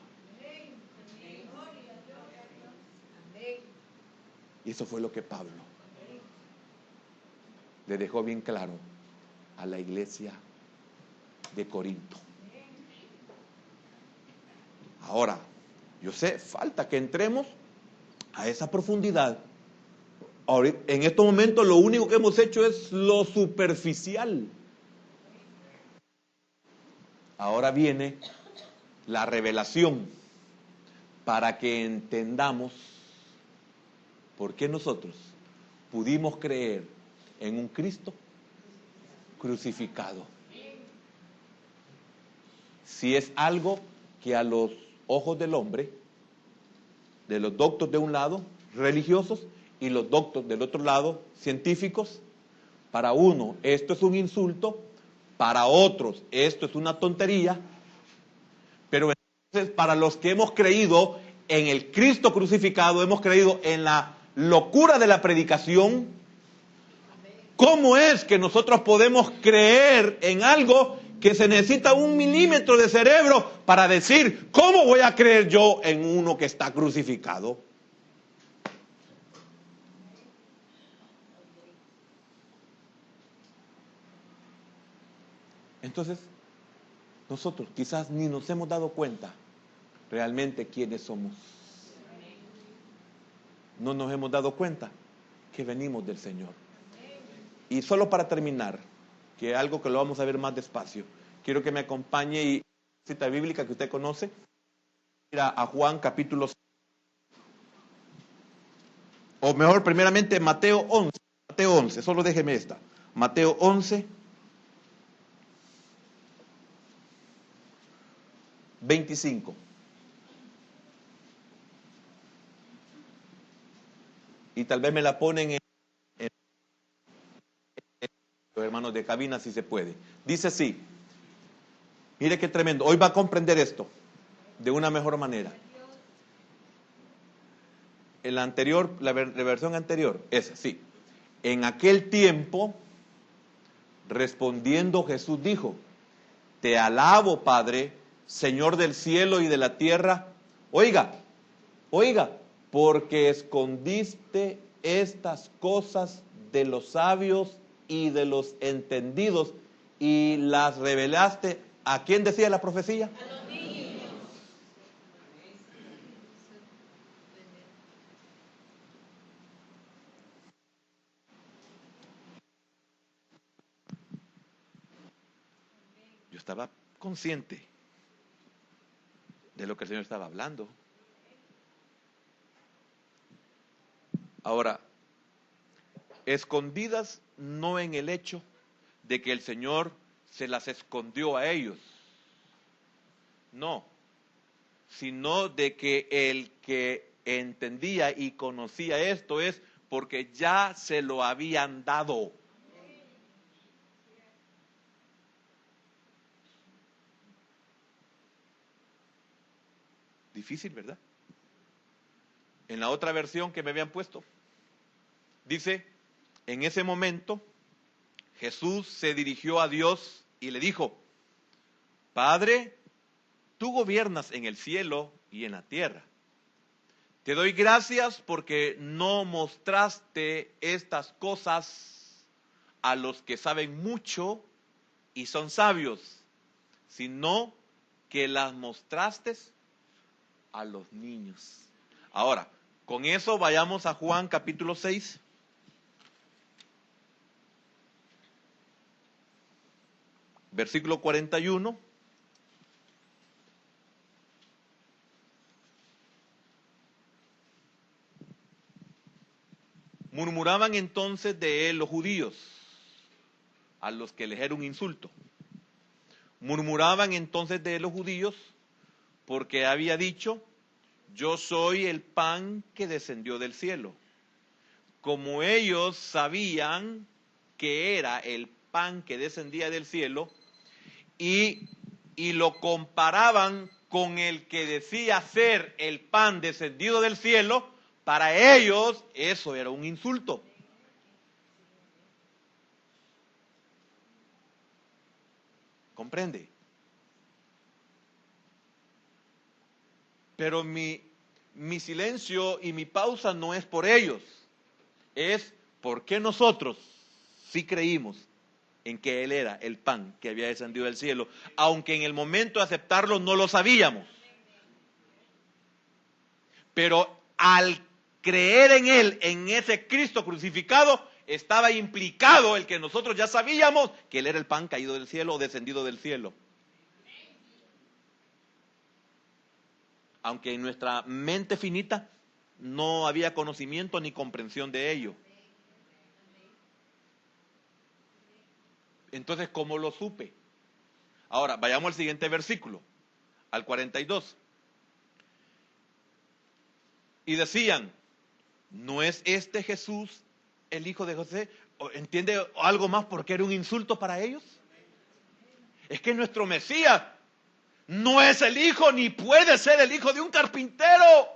Y eso fue lo que Pablo le dejó bien claro a la iglesia de Corinto. Ahora, yo sé, falta que entremos a esa profundidad. Ahora, en estos momentos lo único que hemos hecho es lo superficial. Ahora viene la revelación para que entendamos por qué nosotros pudimos creer en un Cristo crucificado. Si es algo que a los ojos del hombre, de los doctos de un lado, religiosos, y los doctos del otro lado, científicos, para uno esto es un insulto, para otros esto es una tontería, pero entonces para los que hemos creído en el Cristo crucificado, hemos creído en la locura de la predicación, ¿Cómo es que nosotros podemos creer en algo que se necesita 1 milímetro de cerebro para decir, ¿cómo voy a creer yo en uno que está crucificado? Entonces, nosotros quizás ni nos hemos dado cuenta realmente quiénes somos. No nos hemos dado cuenta que venimos del Señor. Y solo para terminar, que algo que lo vamos a ver más despacio, quiero que me acompañe y cita bíblica que usted conoce, mira a Juan capítulo 6, o mejor primeramente Mateo 11, solo déjeme esta, Mateo 11, 25. Y tal vez me la ponen en hermanos de cabina si se puede. Dice así, mire qué tremendo, hoy va a comprender esto de una mejor manera. En la anterior, la versión anterior, esa, sí. En aquel tiempo, respondiendo Jesús dijo, te alabo, Padre, Señor del cielo y de la tierra. Oiga, porque escondiste estas cosas de los sabios y de los entendidos y las revelaste. ¿A quién decía la profecía? A los niños. Yo estaba consciente de lo que el Señor estaba hablando. Ahora, escondidas no en el hecho de que el Señor se las escondió a ellos, no, sino de que el que entendía y conocía esto es porque ya se lo habían dado. Difícil, ¿verdad? En la otra versión que me habían puesto, dice, en ese momento Jesús se dirigió a Dios y le dijo, Padre, tú gobiernas en el cielo y en la tierra. Te doy gracias porque no mostraste estas cosas a los que saben mucho y son sabios, sino que las mostraste a los niños. Ahora, con eso vayamos a Juan capítulo 6. Versículo 41. Murmuraban entonces de él los judíos, a los que les era un insulto. Murmuraban entonces de él los judíos, porque había dicho, yo soy el pan que descendió del cielo. Como ellos sabían que era el pan que descendía del cielo, y lo comparaban con el que decía ser el pan descendido del cielo, para ellos eso era un insulto. ¿Comprende? Pero mi silencio y mi pausa no es por ellos, es porque nosotros sí creímos en que Él era el pan que había descendido del cielo, aunque en el momento de aceptarlo no lo sabíamos. Pero al creer en Él, en ese Cristo crucificado, estaba implicado el que nosotros ya sabíamos que Él era el pan caído del cielo o descendido del cielo. Aunque en nuestra mente finita no había conocimiento ni comprensión de ello. Entonces, ¿cómo lo supe? Ahora, vayamos al siguiente versículo, al 42. Y decían, ¿no es este Jesús el hijo de José? ¿Entiende algo más porque era un insulto para ellos? Es que nuestro Mesías no es el hijo ni puede ser el hijo de un carpintero.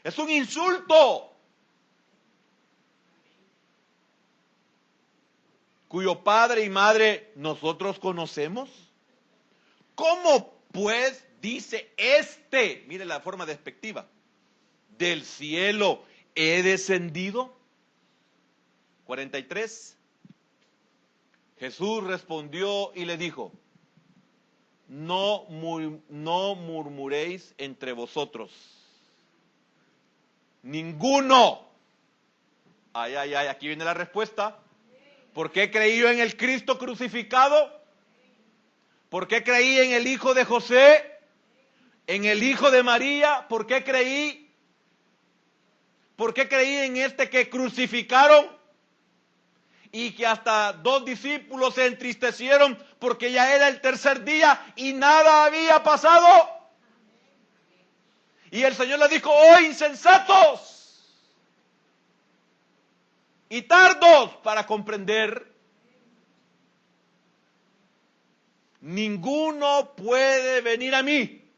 Es un insulto. cuyo padre y madre nosotros conocemos? ¿Cómo pues dice mire la forma despectiva, del cielo he descendido? 43. Jesús respondió y le dijo, no murmuréis entre vosotros. Ninguno. Ay, aquí viene la respuesta. ¿Por qué creí yo en el Cristo crucificado? ¿Por qué creí en el Hijo de José? ¿En el Hijo de María? ¿Por qué creí? ¿Por qué creí en este que crucificaron? Y que hasta 2 discípulos se entristecieron porque ya era el tercer día y nada había pasado. Y el Señor les dijo, oh insensatos y tardos para comprender. Ninguno puede venir a mí.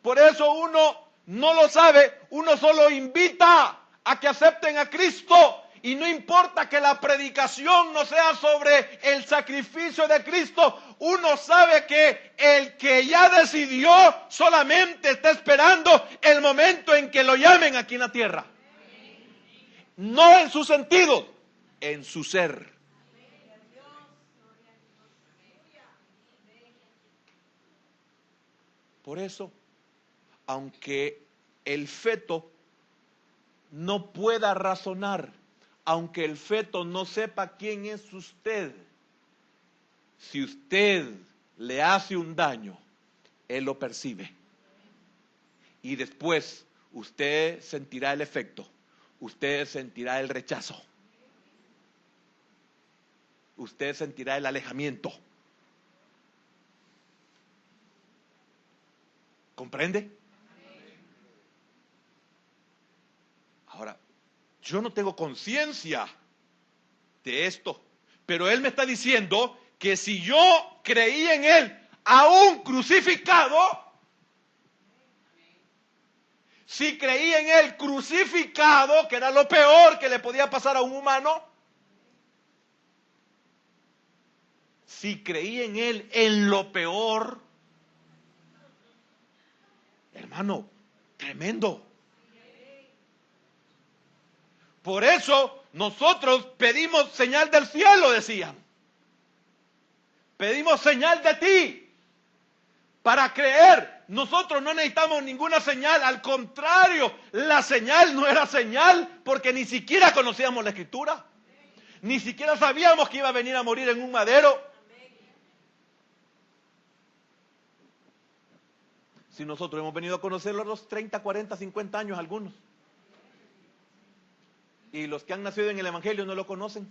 Por eso uno no lo sabe, uno solo invita a que acepten a Cristo. Y no importa que la predicación no sea sobre el sacrificio de Cristo, uno sabe que el que ya decidió solamente está esperando el momento en que lo llamen aquí en la tierra. No en su sentido, en su ser. Por eso, aunque el feto no pueda razonar, aunque el feto no sepa quién es usted, si usted le hace un daño, él lo percibe. Y después usted sentirá el efecto, usted sentirá el rechazo, usted sentirá el alejamiento. ¿Comprende? Ahora, yo no tengo conciencia de esto, pero Él me está diciendo que si yo creí en Él, aún crucificado, si creí en Él crucificado, que era lo peor que le podía pasar a un humano, si creí en Él en lo peor, hermano, tremendo. Por eso nosotros pedimos señal del cielo, decían. Pedimos señal de ti para creer. Nosotros no necesitamos ninguna señal, al contrario, la señal no era señal porque ni siquiera conocíamos la Escritura. Ni siquiera sabíamos que iba a venir a morir en un madero. Si nosotros hemos venido a conocerlo a los 30, 40, 50 años algunos. Y los que han nacido en el Evangelio no lo conocen.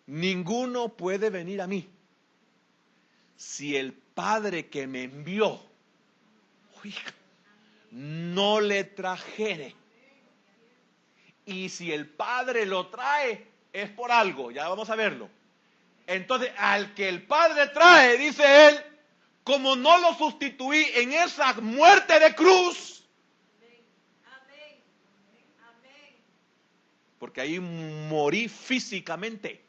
Ninguno puede venir a mí si el Padre que me envió no le trajere. Y si el Padre lo trae, es por algo, ya vamos a verlo. Entonces, al que el Padre trae, dice él, como no lo sustituí en esa muerte de cruz, porque ahí morí físicamente.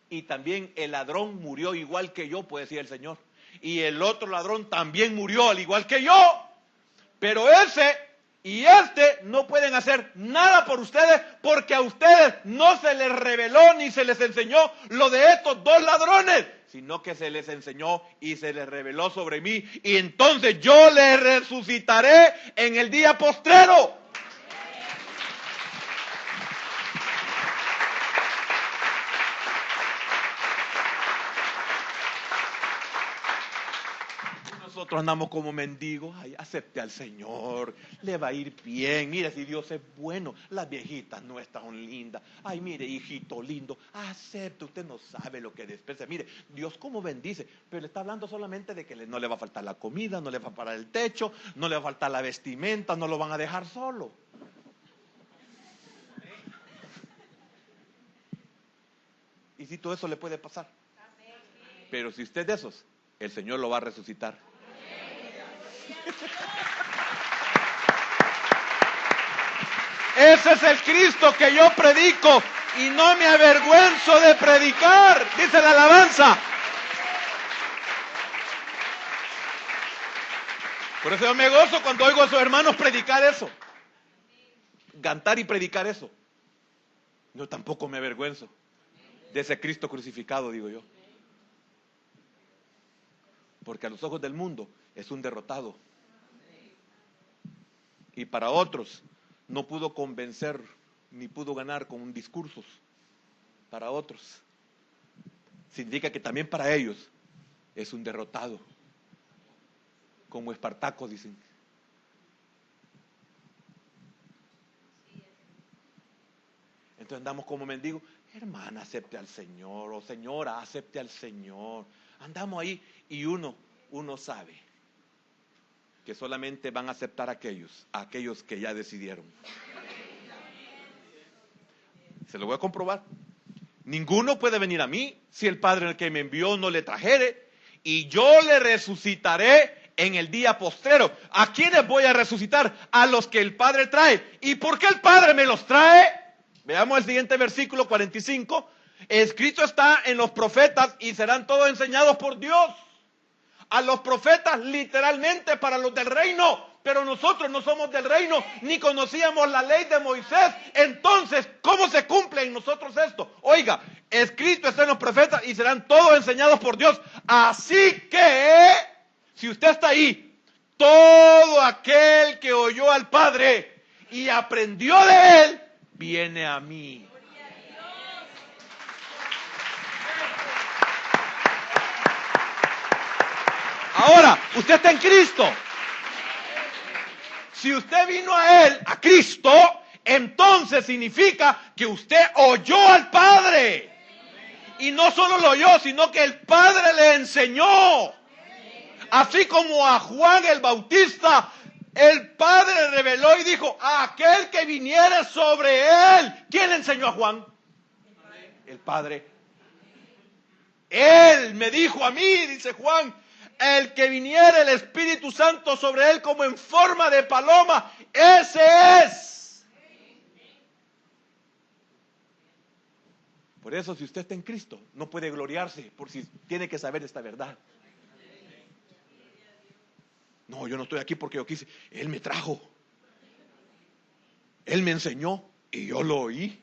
Y también el ladrón murió igual que yo, puede decir el Señor. Y el otro ladrón también murió al igual que yo. Pero ese y este no pueden hacer nada por ustedes porque a ustedes no se les reveló ni se les enseñó lo de estos 2 ladrones, sino que se les enseñó y se les reveló sobre mí. Y entonces yo les resucitaré en el día postrero. Nosotros andamos como mendigos. Ay, acepte al Señor, le va a ir bien. Mire, si Dios es bueno, las viejitas no están lindas. Ay, mire, hijito lindo, acepte, usted no sabe lo que desprecia. Mire, Dios cómo bendice, pero le está hablando solamente de que no le va a faltar la comida, no le va a faltar el techo, no le va a faltar la vestimenta, no lo van a dejar solo. Y si todo eso le puede pasar. Pero si usted es de esos, el Señor lo va a resucitar. Ese es el Cristo que yo predico y no me avergüenzo de predicar, dice la alabanza. Por eso yo me gozo cuando oigo a sus hermanos predicar eso, cantar y predicar eso. Yo tampoco me avergüenzo de ese Cristo crucificado, digo yo. Porque a los ojos del mundo es un derrotado. Y para otros no pudo convencer ni pudo ganar con discursos. Para otros significa que también para ellos es un derrotado. Como Espartaco, dicen. Entonces andamos como mendigos. Hermana, acepte al Señor. O señora, acepte al Señor. Andamos ahí y uno sabe que solamente van a aceptar a aquellos que ya decidieron. Se lo voy a comprobar. Ninguno puede venir a mí si el Padre el que me envió no le trajere, y yo le resucitaré en el día postrero. ¿A quiénes voy a resucitar? A los que el Padre trae. ¿Y por qué el Padre me los trae? Veamos el siguiente versículo 45. Escrito está en los profetas y serán todos enseñados por Dios. A los profetas literalmente para los del reino, pero nosotros no somos del reino, ni conocíamos la ley de Moisés. Entonces, ¿cómo se cumple en nosotros esto? Oiga, escrito está en los profetas y serán todos enseñados por Dios. Así que, si usted está ahí, todo aquel que oyó al Padre y aprendió de Él, viene a mí. Ahora, usted está en Cristo. Si usted vino a Él, a Cristo, entonces significa que usted oyó al Padre. Y no solo lo oyó, sino que el Padre le enseñó. Así como a Juan el Bautista, el Padre reveló y dijo, a aquel que viniere sobre Él. ¿Quién le enseñó a Juan? El Padre. Él me dijo a mí, dice Juan, el que viniere el Espíritu Santo sobre él como en forma de paloma, ese es. Por eso, si usted está en Cristo, no puede gloriarse, por si tiene que saber esta verdad. No, yo no estoy aquí porque yo quise. Él me trajo. Él me enseñó y yo lo oí.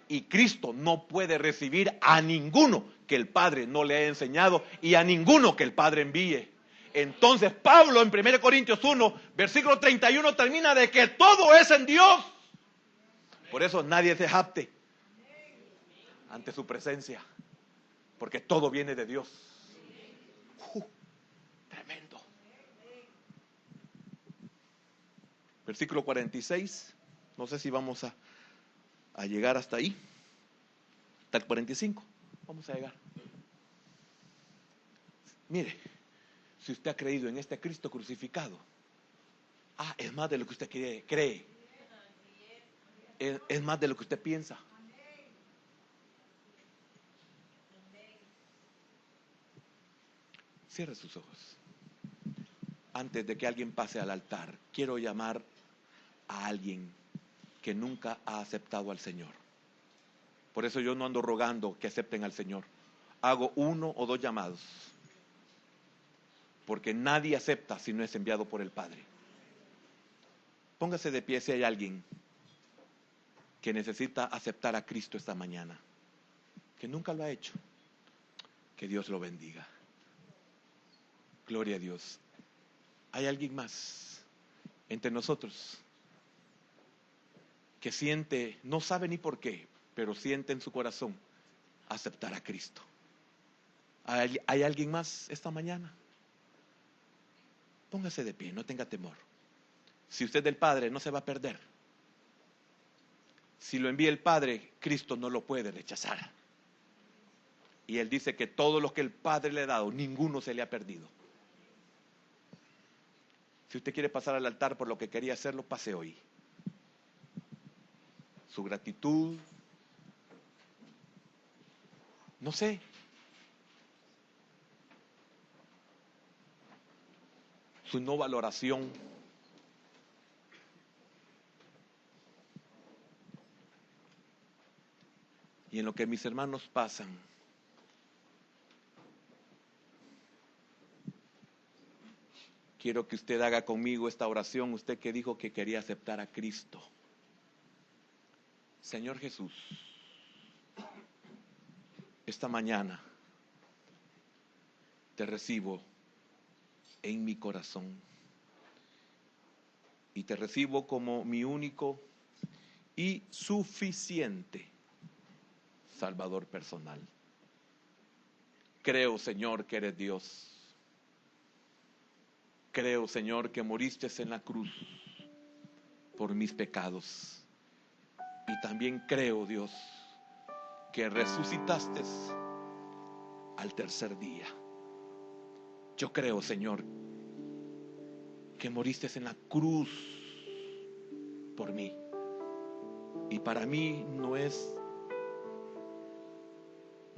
Y Cristo no puede recibir a ninguno que el Padre no le haya enseñado y a ninguno que el Padre envíe. Entonces Pablo en 1 Corintios 1, versículo 31 termina de que todo es en Dios. Por eso nadie se jacte ante su presencia, porque todo viene de Dios. Tremendo. Versículo 46, no sé si vamos a llegar hasta ahí, hasta el 45, vamos a llegar. Mire, si usted ha creído en este Cristo crucificado, es más de lo que usted cree, es más de lo que usted piensa. Cierre sus ojos. Antes de que alguien pase al altar, quiero llamar a alguien que nunca ha aceptado al Señor. Por eso yo no ando rogando que acepten al Señor. Hago 1 o 2 llamados. Porque nadie acepta si no es enviado por el Padre. Póngase de pie si hay alguien que necesita aceptar a Cristo esta mañana, que nunca lo ha hecho. Que Dios lo bendiga. Gloria a Dios. ¿Hay alguien más entre nosotros que siente, no sabe ni por qué, pero siente en su corazón aceptar a Cristo? ¿Hay alguien más esta mañana? Póngase de pie, no tenga temor. Si usted es del Padre, no se va a perder. Si lo envía el Padre, Cristo no lo puede rechazar. Y Él dice que todo lo que el Padre le ha dado, ninguno se le ha perdido. Si usted quiere pasar al altar por lo que quería hacerlo, pase hoy. Su gratitud, no sé, su no valoración. Y en lo que mis hermanos pasan, quiero que usted haga conmigo esta oración, usted que dijo que quería aceptar a Cristo. Señor Jesús, esta mañana te recibo en mi corazón y te recibo como mi único y suficiente Salvador personal. Creo, Señor, que eres Dios. Creo, Señor, que moriste en la cruz por mis pecados. Y también creo, Dios, que resucitaste al tercer día. Yo creo, Señor, que moriste en la cruz por mí. Y para mí no es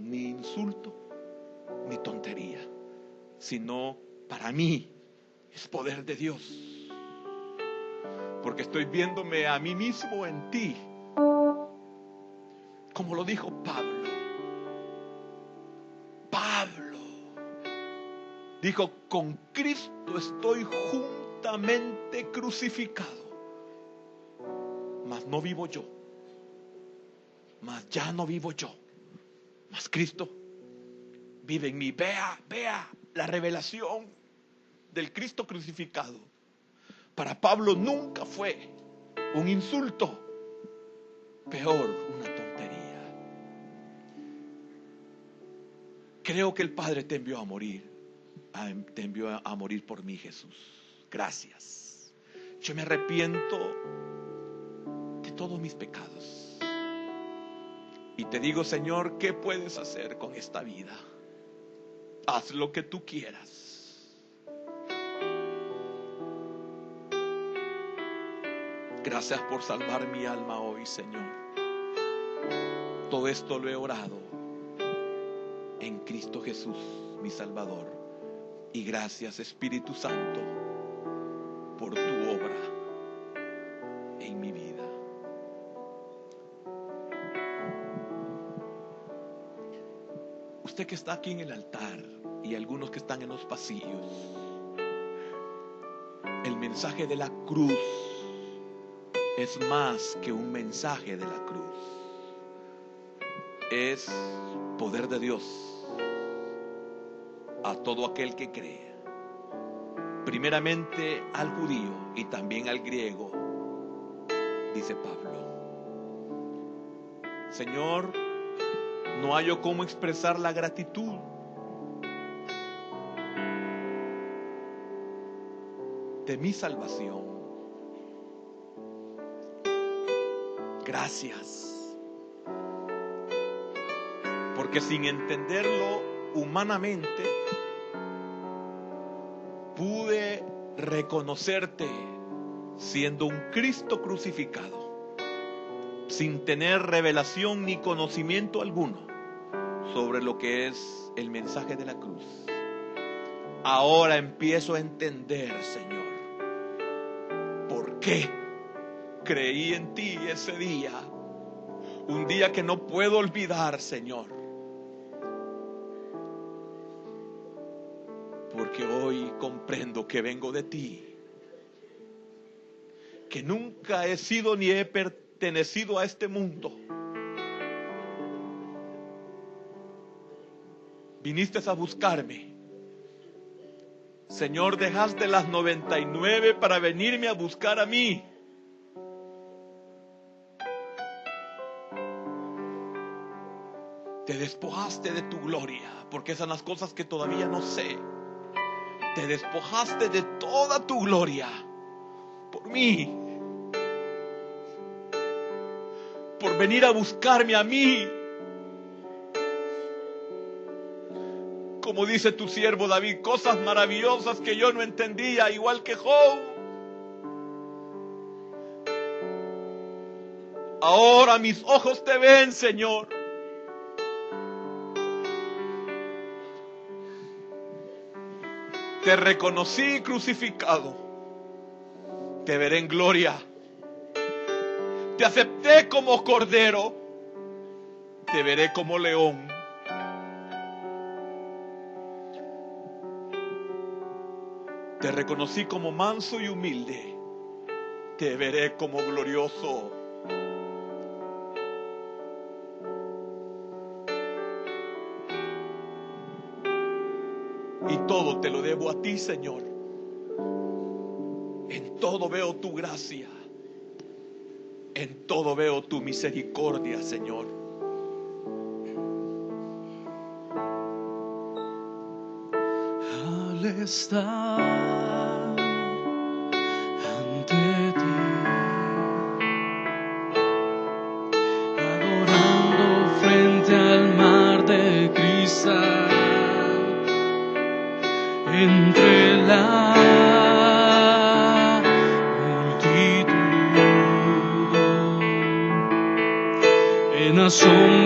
ni insulto ni tontería, sino para mí es poder de Dios. Porque estoy viéndome a mí mismo en ti. Como lo dijo Pablo. Dijo, con Cristo estoy juntamente crucificado. Mas no vivo yo. Mas ya no vivo yo. Mas Cristo vive en mí. Vea la revelación del Cristo crucificado. Para Pablo nunca fue un insulto. Peor, una tontería. Creo que el Padre te envió a morir. Te envió a morir por mí, Jesús. Gracias. Yo me arrepiento de todos mis pecados. Y te digo, Señor, ¿qué puedes hacer con esta vida? Haz lo que tú quieras. Gracias por salvar mi alma hoy, Señor. Todo esto lo he orado en Cristo Jesús, mi Salvador. Y gracias, Espíritu Santo, por tu obra en mi vida. Usted que está aquí en el altar y algunos que están en los pasillos, el mensaje de la cruz es más que un mensaje de la cruz. Es poder de Dios a todo aquel que cree, primeramente al judío y también al griego, dice Pablo. Señor, no hallo cómo expresar la gratitud de mi salvación. Gracias, porque sin entenderlo humanamente, pude reconocerte siendo un Cristo crucificado, sin tener revelación ni conocimiento alguno sobre lo que es el mensaje de la cruz. Ahora empiezo a entender, Señor, por qué creí en ti ese día, un día que no puedo olvidar, Señor. Porque hoy comprendo que vengo de ti, que nunca he sido ni he pertenecido a este mundo. Viniste a buscarme. Señor, dejaste las 99 para venirme a buscar a mí. Te despojaste de tu gloria, porque esas son las cosas que todavía no sé. Te despojaste de toda tu gloria por mí, por venir a buscarme a mí. Como dice tu siervo David, cosas maravillosas que yo no entendía, igual que Job. Ahora mis ojos te ven, Señor. Te reconocí crucificado. Te veré en gloria. Te acepté como cordero. te veré como león. Te reconocí como manso y humilde, te veré como glorioso. Y todo te lo debo a ti, Señor. En todo veo tu gracia, en todo veo tu misericordia, Señor. Al estar ante ti, adorando frente al mar de cristal, entre la multitud, en asombro